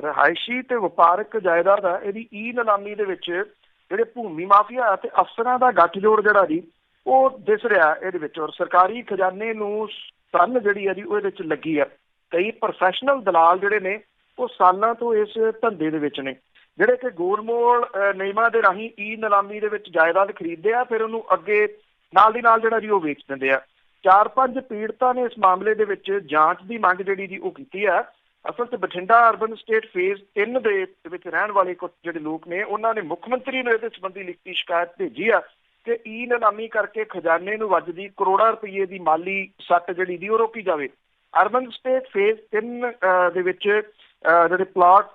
ਰਿਹਾਇਸ਼ੀ ਤੇ ਵਪਾਰਕ ਜਾਇਦਾਦ ਆ, ਇਹਦੀ ਈ ਨੀਲਾਮੀ ਦੇ ਵਿੱਚ ਜਿਹੜੇ ਭੂਮੀ ਮਾਫੀਆ ਤੇ ਅਫਸਰਾਂ ਦਾ ਗੱਠਜੋੜ ਜਿਹੜਾ ਜੀ ਉਹ ਦਿਸ ਰਿਹਾ ਇਹਦੇ ਵਿੱਚ। ਔਰ ਸਰਕਾਰੀ ਖਜ਼ਾਨੇ ਨੂੰ ਸੰਨ ਜਿਹੜੀ ਆ ਜੀ ਉਹ ਇਹਦੇ ਵਿੱਚ ਲੱਗੀ ਆ। ਕਈ ਪ੍ਰੋਫੈਸ਼ਨਲ ਦਲਾਲ ਜਿਹੜੇ ਨੇ ਉਹ ਸਾਲਾਂ ਤੋਂ ਇਸ ਧੰਦੇ ਦੇ ਵਿੱਚ ਨੇ, ਜਿਹੜੇ ਕਿ ਗੋਲਮੋਲ ਨਿਯਮਾਂ ਦੇ ਰਾਹੀਂ ਈ ਨੀਲਾਮੀ ਦੇ ਵਿੱਚ ਜਾਇਦਾਦ ਖਰੀਦਦੇ ਆ, ਫਿਰ ਉਹਨੂੰ ਅੱਗੇ ਨਾਲ ਦੀ ਨਾਲ ਜਿਹੜਾ ਜੀ ਉਹ ਵੇਚ ਦਿੰਦੇ ਆ। 4-5 ਪੀੜਤਾਂ ਨੇ ਇਸ ਮਾਮਲੇ ਦੇ ਵਿੱਚ ਜਾਂਚ ਦੀ ਮੰਗ ਜਿਹੜੀ ਜੀ ਉਹ ਕੀਤੀ ਆ। ਅਸਲ 'ਚ ਬਠਿੰਡਾ ਅਰਬਨ ਸਟੇਟ ਫੇਜ਼ 3 ਦੇ ਵਿੱਚ ਰਹਿਣ ਵਾਲੇ ਕੁਝ ਜਿਹੜੇ ਲੋਕ ਨੇ ਉਹਨਾਂ ਨੇ ਮੁੱਖ ਮੰਤਰੀ ਨੂੰ ਇਹਦੇ ਸੰਬੰਧੀ ਲਿਖਤੀ ਸ਼ਿਕਾਇਤ ਭੇਜੀ ਆ ਕਿ ਈ ਨੀਲਾਮੀ ਕਰਕੇ ਖਜ਼ਾਨੇ ਨੂੰ ਵੱਜਦੀ ਕਰੋੜਾਂ ਰੁਪਏ ਦੀ ਮਾਲੀ ਸੱਟ ਜਿਹੜੀ ਦੀ ਉਹ ਰੋਕੀ ਜਾਵੇ। ਅਰਬਨ ਸਟੇਟ ਫੇਜ਼ 3 ਦੇ ਵਿੱਚ ਜਿਹੜੇ ਪਲਾਟ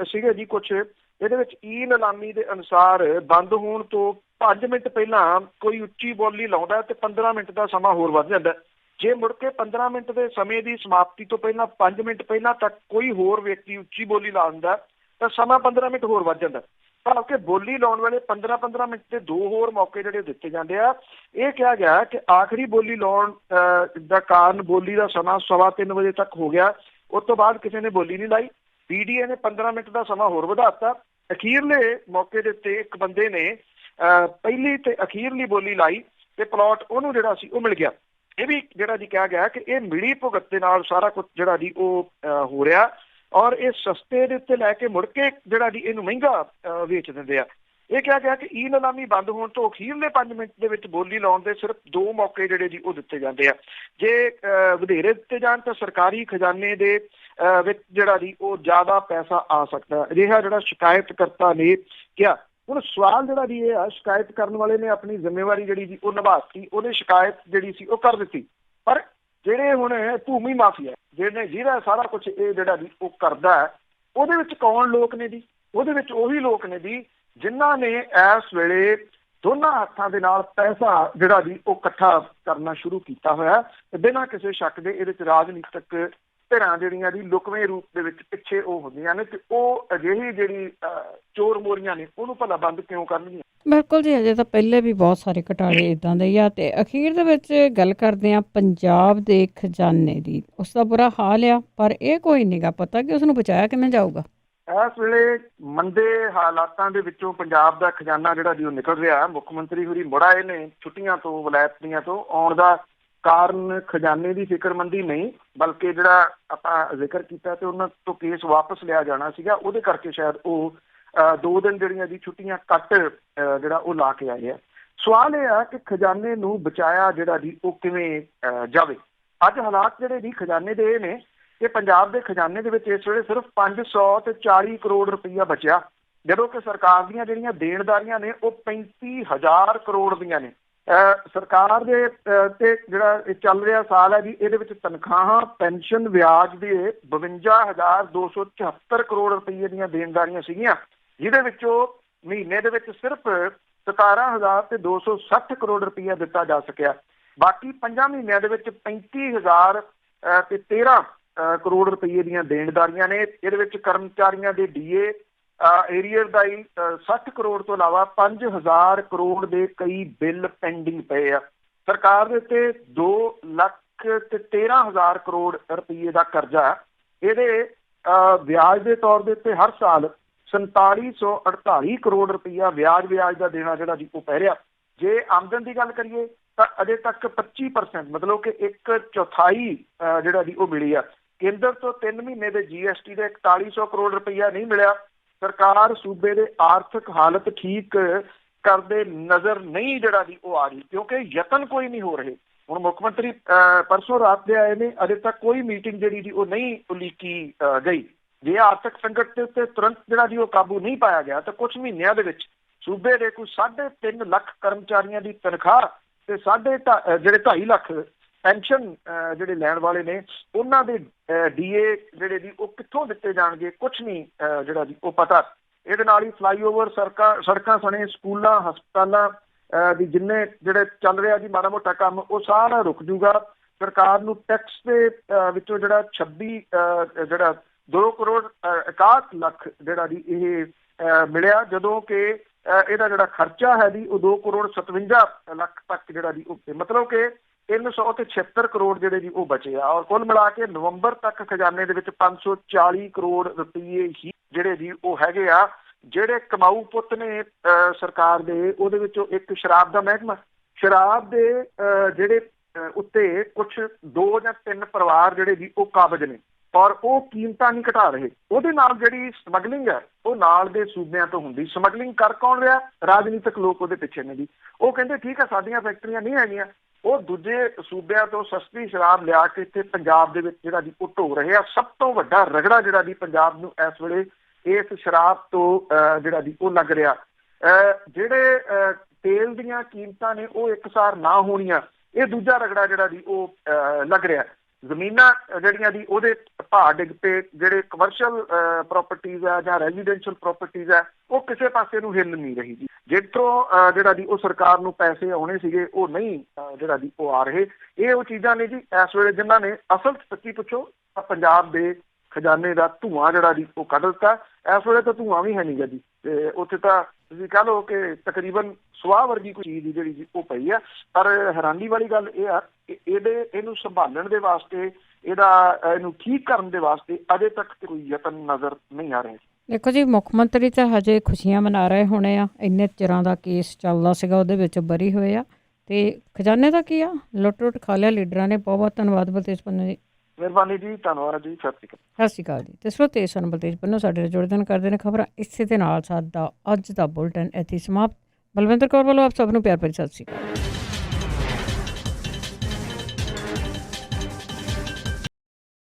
ਸੀਗੇ ਜੀ ਕੁਛ, ਇਹਦੇ ਵਿੱਚ ਈ ਨੀਲਾਮੀ ਦੇ ਅਨੁਸਾਰ ਬੰਦ ਹੋਣ ਤੋਂ 5 ਮਿੰਟ ਪਹਿਲਾਂ ਕੋਈ ਉੱਚੀ ਬੋਲੀ ਲਾਉਂਦਾ ਤੇ 15 ਮਿੰਟ ਦਾ ਸਮਾਂ ਹੋਰ ਵੱਧ ਜਾਂਦਾ। ਜੇ ਮੁੜ ਕੇ 15 ਮਿੰਟ ਦੇ ਸਮੇਂ ਦੀ ਸਮਾਪਤੀ ਤੋਂ ਪਹਿਲਾਂ 5 ਮਿੰਟ ਪਹਿਲਾਂ ਤੱਕ ਕੋਈ ਹੋਰ ਵਿਅਕਤੀ ਉੱਚੀ ਬੋਲੀ ਲਾ ਦਿੰਦਾ ਤਾਂ ਸਮਾਂ 15 ਮਿੰਟ ਹੋਰ ਵੱਧ ਜਾਂਦਾ। ਭਾਵ ਕਿ ਬੋਲੀ ਲਾਉਣ ਵੇਲੇ 15-15 ਮਿੰਟ ਦੇ 2 ਹੋਰ ਮੌਕੇ ਜਿਹੜੇ ਦਿੱਤੇ ਜਾਂਦੇ ਆ। ਇਹ ਕਿਹਾ ਗਿਆ ਕਿ ਆਖਰੀ ਬੋਲੀ ਲਾਉਣ ਦਾ ਕਾਰਨ ਬੋਲੀ ਦਾ ਸਮਾਂ 3:15 ਵਜੇ ਤੱਕ ਹੋ ਗਿਆ। ਉਸ ਤੋਂ ਬਾਅਦ ਕਿਸੇ ਨੇ ਬੋਲੀ ਨਹੀਂ ਲਾਈ। PDA ਨੇ 15 ਮਿੰਟ ਦਾ ਸਮਾਂ ਹੋਰ ਵਧਾ ਦਿੱਤਾ। ਅਖੀਰਲੇ ਮੌਕੇ ਦੇ ਉੱਤੇ ਇੱਕ ਬੰਦੇ ਨੇ ਪਹਿਲੀ ਤੇ ਅਖੀਰਲੀ ਬੋਲੀ ਲਾਈ ਤੇ ਪਲਾਟ ਉਹਨੂੰ ਜਿਹੜਾ ਸੀ ਉਹ ਮਿਲ ਗਿਆ। ਇਹ ਵੀ ਜਿਹੜਾ ਜੀ ਕਿਹਾ ਗਿਆ ਕਿ ਇਹ ਮਿਲੀ ਭੁਗਤ ਦੇ ਨਾਲ ਸਾਰਾ ਕੁਝ ਜਿਹੜਾ ਜੀ ਉਹ ਹੋ ਰਿਹਾ ਔਰ ਇਹ ਸਸਤੇ ਦੇ ਉੱਤੇ ਲੈ ਕੇ ਮੁੜ ਕੇ ਜਿਹੜਾ ਜੀ ਇਹਨੂੰ ਮਹਿੰਗਾ ਵੇਚ ਦਿੰਦੇ ਆ। ਇਹ ਕਿਹਾ ਗਿਆ ਕਿ ਈ ਨੀਲਾਮੀ ਬੰਦ ਹੋਣ ਤੋਂ ਅਖੀਰਲੇ 5 ਮਿੰਟ ਦੇ ਵਿੱਚ ਬੋਲੀ ਲਾਉਣ ਦੇ ਸਿਰਫ 2 ਮੌਕੇ ਜਿਹੜੇ ਜੀ ਉਹ ਦਿੱਤੇ ਜਾਂਦੇ ਆ। ਜੇ ਵਧੇਰੇ ਦਿੱਤੇ ਜਾਣ ਤਾਂ ਸਰਕਾਰੀ ਖਜ਼ਾਨੇ ਦੇ ਵਿੱਚ ਜਿਹੜਾ ਜੀ ਉਹ ਜ਼ਿਆਦਾ ਪੈਸਾ ਆ ਸਕਦਾ। ਅਜਿਹਾ ਜਿਹੜਾ ਸ਼ਿਕਾਇਤਕਰਤਾ ਨੇ ਕਿਹਾ। ਹੁਣ ਸਵਾਲ ਜਿਹੜਾ ਜੀ ਇਹ ਆ, ਸ਼ਿਕਾਇਤ ਕਰਨ ਵਾਲੇ ਨੇ ਆਪਣੀ ਜ਼ਿੰਮੇਵਾਰੀ ਜਿਹੜੀ ਜੀ ਉਹ ਨਿਭਾਤੀ, ਉਹਨੇ ਸ਼ਿਕਾਇਤ ਜਿਹੜੀ ਸੀ ਉਹ ਕਰ ਦਿੱਤੀ। ਪਰ ਜਿਹੜੇ ਹੁਣ ਭੂਮੀ ਮਾਫੀਆ ਜਿਹਦਾ ਸਾਰਾ ਕੁਝ ਇਹ ਜਿਹੜਾ ਜੀ ਉਹ ਕਰਦਾ ਹੈ, ਉਹਦੇ ਵਿੱਚ ਕੌਣ ਲੋਕ ਨੇ ਜੀ? ਉਹਦੇ ਵਿੱਚ ਉਹੀ ਲੋਕ ਨੇ ਜੀ ਜਿਨ੍ਹਾਂ ਨੇ ਇਸ ਵੇਲੇ ਦੋਨਾਂ ਹੱਥਾਂ ਦੇ ਨਾਲ ਪੈਸਾ ਜਿਹੜਾ ਜੀ ਉਹ ਇਕੱਠਾ ਕਰਨਾ ਸ਼ੁਰੂ ਕੀਤਾ ਹੋਇਆ ਤੇ ਬਿਨਾਂ ਕਿਸੇ ਸ਼ੱਕ ਦੇ ਇਹਦੇ 'ਚ ਰਾਜਨੀਤਿਕ ਧਿਰਾਂ ਜਿਹੜੀਆਂ ਜੀ ਲੁਕਵੇਂ ਰੂਪ ਦੇ ਵਿੱਚ ਪਿੱਛੇ ਉਹ ਹੁੰਦੀਆਂ ਨੇ ਤੇ ਉਹ ਅਜਿਹੀ ਜਿਹੜੀ ਚੋਰ ਮੋਰੀਆਂ ਨੇ ਉਹਨੂੰ ਭਲਾ ਬੰਦ ਕਿਉਂ ਕਰਨਗੀਆਂ? ਬਿਲਕੁਲ ਜੀ, ਅਜੇ ਤਾਂ ਪਹਿਲੇ ਵੀ ਬਹੁਤ ਸਾਰੇ ਘਟਾਲੇ ਇੱਦਾਂ ਦੇ ਹੀ ਆ। ਤੇ ਅਖੀਰ ਦੇ ਵਿੱਚ ਗੱਲ ਕਰਦੇ ਹਾਂ ਪੰਜਾਬ ਦੇ ਖਜ਼ਾਨੇ ਦੀ। ਉਸ ਦਾ ਬੁਰਾ ਹਾਲ ਆ, ਪਰ ਇਹ ਕੋਈ ਨਹੀਂ ਗਾ ਪਤਾ ਕਿ ਉਸਨੂੰ ਬਚਾਇਆ ਕਿਵੇਂ ਜਾਊਗਾ। ਇਸ ਵੇਲੇ ਮੰਦੇ ਹਾਲਾਤਾਂ ਦੇ ਵਿੱਚੋਂ ਪੰਜਾਬ ਦਾ ਖਜ਼ਾਨਾ ਜਿਹੜਾ ਜੀ ਉਹ ਨਿਕਲ ਰਿਹਾ। ਮੁੱਖ ਮੰਤਰੀ ਹੋਰੀ ਮੁੜ ਆਏ ਨੇ ਛੁੱਟੀਆਂ ਤੋਂ, ਵਲਾਇਤ ਦੀਆਂ ਤੋਂ। ਆਉਣ ਦਾ ਕਾਰਨ ਖਜ਼ਾਨੇ ਦੀ ਫਿਕਰਮੰਦੀ ਨਹੀਂ, ਬਲਕਿ ਜਿਹੜਾ ਆਪਾਂ ਜ਼ਿਕਰ ਕੀਤਾ ਤੇ ਉਹਨਾਂ ਤੋਂ ਕੇਸ ਵਾਪਸ ਲਿਆ ਜਾਣਾ ਸੀਗਾ, ਉਹਦੇ ਕਰਕੇ ਸ਼ਾਇਦ ਉਹ 2 ਦਿਨ ਜਿਹੜੀਆਂ ਜੀ ਛੁੱਟੀਆਂ ਘੱਟ ਜਿਹੜਾ ਉਹ ਲਾ ਕੇ ਆਏ ਆ। ਸਵਾਲ ਇਹ ਆ ਕਿ ਖਜ਼ਾਨੇ ਨੂੰ ਬਚਾਇਆ ਜਿਹੜਾ ਜੀ ਉਹ ਕਿਵੇਂ ਜਾਵੇ। ਅੱਜ ਹਾਲਾਤ ਜਿਹੜੇ ਜੀ ਖਜ਼ਾਨੇ ਦੇ ਇਹ ਨੇ ਕਿ ਪੰਜਾਬ ਦੇ ਖਜ਼ਾਨੇ ਦੇ ਵਿੱਚ ਇਸ ਵੇਲੇ ਸਿਰਫ 540 ਕਰੋੜ ਰੁਪਈਆ ਬਚਿਆ, ਜਦੋਂ ਕਿ ਸਰਕਾਰ ਦੀਆਂ ਜਿਹੜੀਆਂ ਦੇਣਦਾਰੀਆਂ ਨੇ ਉਹ 35,000 ਕਰੋੜ ਦੀਆਂ ਨੇ। ਸਰਕਾਰ ਦੇ ਤੇ ਜਿਹੜਾ ਇਹ ਚੱਲ ਰਿਹਾ ਸਾਲ ਹੈ ਜੀ, ਇਹਦੇ ਵਿੱਚ ਤਨਖਾਹਾਂ, ਪੈਨਸ਼ਨ, ਵਿਆਜ ਦੇ 52,274 ਕਰੋੜ ਰੁਪਈਏ ਦੀਆਂ ਦੇਣਦਾਰੀਆਂ ਸੀਗੀਆਂ, ਜਿਹਦੇ ਵਿੱਚੋਂ ਮਹੀਨੇ ਦੇ ਵਿੱਚ ਸਿਰਫ 17,260 ਕਰੋੜ ਰੁਪਈਆ ਦਿੱਤਾ ਜਾ ਸਕਿਆ। ਬਾਕੀ 5 ਮਹੀਨਿਆਂ ਦੇ ਵਿੱਚ 35,013 ਕਰੋੜ ਰੁਪਈਏ ਦੀਆਂ ਦੇਣਦਾਰੀਆਂ ਨੇ। ਇਹਦੇ ਵਿੱਚ ਕਰਮਚਾਰੀਆਂ ਦੇ DA ਏਰੀਅਰ ਦਾ ਹੀ 60 ਕਰੋੜ ਤੋਂ ਇਲਾਵਾ 5,000 ਕਰੋੜ ਦੇ ਕਈ ਬਿੱਲ ਪੈਂਡਿੰਗ ਪਏ ਆ। ਸਰਕਾਰ ਦੇ ਉੱਤੇ 2,13,000 ਕਰੋੜ ਰੁਪਈਏ ਦਾ ਕਰਜ਼ਾ। ਇਹਦੇ ਵਿਆਜ ਦੇ ਤੌਰ ਦੇ ਉੱਤੇ ਹਰ ਸਾਲ 4,748 ਕਰੋੜ ਰੁਪਈਆ ਵਿਆਜ ਦਾ ਦੇਣਾ ਜਿਹੜਾ ਜੀ ਉਹ ਪੈ ਰਿਹਾ। ਜੇ ਆਮਦਨ ਦੀ ਗੱਲ ਕਰੀਏ ਤਾਂ ਅਜੇ ਤੱਕ 25% ਮਤਲਬ ਕਿ 1/4 ਜਿਹੜਾ ਜੀ ਉਹ ਮਿਲੀ ਆ। ਕੇਂਦਰ ਤੋਂ 3 ਮਹੀਨੇ ਦੇ GST ਦੇ 4,100 ਕਰੋੜ ਰੁਪਈਆ ਨਹੀਂ ਮਿਲਿਆ। ਸਰਕਾਰ ਸੂਬੇ ਦੇ ਆਰਥਿਕ ਹਾਲਤ ਠੀਕ ਕਰਦੇ ਨਜ਼ਰ ਨਹੀਂ ਜਿਹੜਾ ਜੀ ਉਹ ਆ ਰਹੀ, ਕਿਉਂਕਿ ਯਤਨ ਕੋਈ ਨਹੀਂ ਹੋ ਰਹੇ। ਹੁਣ ਮੁੱਖ ਮੰਤਰੀ ਪਰਸੋਂ ਰਾਤ ਦੇ ਆਏ ਨੇ, ਅਜੇ ਤੱਕ ਕੋਈ ਮੀਟਿੰਗ ਜਿਹੜੀ ਜੀ ਉਹ ਨਹੀਂ ਉਲੀਕੀ ਗਈ। ਜੇ ਆਰਥਿਕ ਸੰਕਟ ਦੇ ਉੱਤੇ ਤੁਰੰਤ ਜਿਹੜਾ ਜੀ ਉਹ ਕਾਬੂ ਨਹੀਂ ਪਾਇਆ ਗਿਆ ਤਾਂ ਕੁਝ ਮਹੀਨਿਆਂ ਦੇ ਵਿੱਚ ਸੂਬੇ ਦੇ ਕੋਈ 3.5 ਲੱਖ ਕਰਮਚਾਰੀਆਂ ਦੀ ਤਨਖਾਹ ਤੇ 2.5 ਲੱਖ ਪੈਨਸ਼ਨ ਜਿਹੜੇ ਲੈਣ ਵਾਲੇ ਨੇ ਉਹਨਾਂ ਦੇ DA ਜਿਹੜੇ ਜੀ ਉਹ ਕਿੱਥੋਂ ਦਿੱਤੇ ਜਾਣਗੇ, ਕੁਛ ਨਹੀਂ ਜਿਹੜਾ ਜੀ ਉਹ ਪਤਾ। ਇਹਦੇ ਨਾਲ ਹੀ ਫਲਾਈਓਵਰ, ਸੜਕਾਂ ਸਣੇ, ਸਕੂਲਾਂ, ਹਸਪਤਾਲਾਂ ਦੀ ਜਿੰਨੇ ਜਿਹੜੇ ਚੱਲ ਰਿਹਾ ਜੀ ਮਾੜਾ ਮੋਟਾ ਕੰਮ, ਉਹ ਸਾਰਾ ਰੁਕ ਜੂਗਾ। ਸਰਕਾਰ ਨੂੰ ਟੈਕਸ ਦੇ ਵਿੱਚੋਂ ਜਿਹੜਾ 2 ਕਰੋੜ 61 ਲੱਖ ਜਿਹੜਾ ਜੀ ਇਹ ਮਿਲਿਆ, ਜਦੋਂ ਕਿ ਇਹਦਾ ਜਿਹੜਾ ਖਰਚਾ ਹੈ ਜੀ ਉਹ 2 ਕਰੋੜ 57 ਲੱਖ ਤੱਕ ਜਿਹੜਾ ਜੀ ਉਹ, ਮਤਲਬ ਕਿ 376 ਕਰੋੜ ਜਿਹੜੇ ਜੀ ਉਹ ਬਚੇ ਆ। ਔਰ ਕੁੱਲ ਮਿਲਾ ਕੇ ਨਵੰਬਰ ਤੱਕ ਖਜ਼ਾਨੇ ਦੇ ਵਿੱਚ 540 ਕਰੋੜ ਰੁਪਈਏ ਹੀ ਜਿਹੜੇ ਜੀ ਉਹ ਹੈਗੇ ਆ। ਜਿਹੜੇ ਕਮਾਊ ਪੁੱਤ ਨੇ ਸਰਕਾਰ ਦੇ, ਉਹਦੇ ਵਿੱਚੋਂ ਇੱਕ ਸ਼ਰਾਬ ਦਾ ਮਹਿਕਮਾ, ਸ਼ਰਾਬ ਦੇ ਜਿਹੜੇ ਉੱਤੇ ਕੁਛ 2 ਜਾਂ 3 ਪਰਿਵਾਰ ਜਿਹੜੇ ਜੀ ਉਹ ਕਾਬਜ਼ ਨੇ ਔਰ ਉਹ ਕੀਮਤਾਂ ਨਹੀਂ ਘਟਾ ਰਹੇ। ਉਹਦੇ ਨਾਲ ਜਿਹੜੀ ਸਮਗਲਿੰਗ ਹੈ ਉਹ ਨਾਲ ਦੇ ਸੂਬਿਆਂ ਤੋਂ ਹੁੰਦੀ। ਸਮਗਲਿੰਗ ਕਰ ਕੌਣ ਰਿਹਾ? ਰਾਜਨੀਤਿਕ ਲੋਕ ਉਹਦੇ ਪਿੱਛੇ ਨੇ ਜੀ। ਉਹ ਕਹਿੰਦੇ ਠੀਕ ਹੈ ਸਾਡੀਆਂ ਫੈਕਟਰੀਆਂ ਨਹੀਂ ਹੈਗੀਆਂ, ਉਹ ਦੂਜੇ ਸੂਬਿਆਂ ਤੋਂ ਸਸਤੀ ਸ਼ਰਾਬ ਲਿਆ ਕੇ ਇੱਥੇ ਪੰਜਾਬ ਦੇ ਵਿੱਚ ਜਿਹੜਾ ਜੀ ਉਹ ਢੋ ਰਹੇ ਆ। ਸਭ ਤੋਂ ਵੱਡਾ ਰਗੜਾ ਜਿਹੜਾ ਜੀ ਪੰਜਾਬ ਨੂੰ ਇਸ ਵੇਲੇ ਇਸ ਸ਼ਰਾਬ ਤੋਂ ਜਿਹੜਾ ਜੀ ਉਹ ਲੱਗ ਰਿਹਾ। ਜਿਹੜੇ ਤੇਲ ਦੀਆਂ ਕੀਮਤਾਂ ਨੇ ਉਹ ਇਕਸਾਰ ਨਾ ਹੋਣੀਆਂ, ਇਹ ਦੂਜਾ ਰਗੜਾ ਜਿਹੜਾ ਜੀ ਉਹ ਲੱਗ ਰਿਹਾ। ਜ਼ਮੀਨਾਂ ਜਿਹੜੀਆਂ ਦੀ ਉਹਦੇ ਭਾਅ ਡਿੱਗ ਪਏ। ਜਿਹੜੇ ਕਮਰਸ਼ੀਅਲ ਪ੍ਰੋਪਰਟੀਜ਼ ਆ ਜਾਂ ਰੈਜ਼ੀਡੈਂਸ਼ੀਅਲ ਪ੍ਰੋਪਰਟੀਜ਼ ਆ ਉਹ ਕਿਸੇ ਪਾਸੇ ਨੂੰ ਹਿੱਲ ਨਹੀਂ ਰਹੀ ਜੀ। ਜਿੱਥੋਂ ਜਿਹੜਾ ਜੀ ਉਹ ਸਰਕਾਰ ਨੂੰ ਪੈਸੇ ਆਉਣੇ ਸੀਗੇ ਉਹ ਨਹੀਂ ਜਿਹੜਾ ਜੀ ਉਹ ਆ ਰਹੇ। ਇਹ ਉਹ ਚੀਜ਼ਾਂ ਨੇ ਜੀ ਇਸ ਵੇਲੇ ਜਿਨ੍ਹਾਂ ਨੇ ਅਸਲ ਸੱਚੀ ਪੁੱਛੋ ਤਾਂ ਪੰਜਾਬ ਦੇ ਖਜ਼ਾਨੇ ਦਾ ਧੂੰਆਂ ਜਿਹੜਾ ਜੀ ਉਹ ਕੱਢ ਦਿੱਤਾ। ਇਸ ਵੇਲੇ ਤਾਂ ਧੂੰਆਂ ਵੀ ਹੈ ਨਹੀਂ ਗਾ ਜੀ, ਤੇ ਉੱਥੇ ਤਾਂ ਤੁਸੀਂ ਕਹਿ ਲਓ ਕਿ ਤਕਰੀਬਨ ਸਵਾਹ ਵਰਗੀ ਕੋਈ ਚੀਜ਼ ਜਿਹੜੀ ਜੀ ਉਹ ਪਈ ਆ। ਪਰ ਹੈਰਾਨੀ ਵਾਲੀ ਗੱਲ ਇਹ ਆ ਕਿ ਇਹਨੂੰ ਸੰਭਾਲਣ ਦੇ ਵਾਸਤੇ, ਇਹਨੂੰ ਠੀਕ ਕਰਨ ਦੇ ਵਾਸਤੇ ਅਜੇ ਤੱਕ ਕੋਈ ਯਤਨ ਨਜ਼ਰ ਨਹੀਂ ਆ ਰਿਹਾ। ਦੇਖੋ ਜੀ, ਮੁੱਖ ਮੰਤਰੀ ਤਾਂ ਹਜੇ ਖੁਸ਼ੀਆਂ ਮਨਾ ਰਹੇ ਹੋਣੇ ਆ। ਇੰਨੇ ਚਿਰਾਂ ਦਾ ਕੇਸ ਚੱਲਦਾ ਸੀਗਾ, ਉਹਦੇ ਵਿੱਚ ਬਰੀ ਹੋਏ ਆ। ਤੇ ਖਜ਼ਾਨੇ ਦਾ ਕੀ ਆ, ਲੁੱਟ ਖਾ ਲਿਆ ਲੀਡਰਾਂ ਨੇ। ਬਹੁਤ ਬਹੁਤ ਧੰਨਵਾਦ ਬਲਤੇਜ ਪੰਨੂ ਜੀ। ਮਿਹਰਬਾਨੀ ਜੀ, ਧੰਨਵਾਦ ਜੀ, ਸਤਿ ਸ਼੍ਰੀ ਅਕਾਲ ਜੀ। ਤੇ ਸਰੋਤੇ ਸਨ ਬਲਤੇਜ ਪੰਨੂ ਸਾਡੇ ਨਾਲ ਜੁੜਦੇ ਕਰਦੇ ਨੇ ਖਬਰਾਂ। ਇਸੇ ਦੇ ਨਾਲ ਸਾਡਾ ਅੱਜ ਦਾ ਬੁਲਟਨ ਇੱਥੇ ਸਮਾਪਤ। ਬਲਵਿੰਦਰ ਕੌਰ ਵੱਲੋਂ ਆਪ ਸਭ ਨੂੰ ਪਿਆਰ ਭਰੀ ਸਤਿ ਸ਼੍ਰੀ ਅਕਾਲ।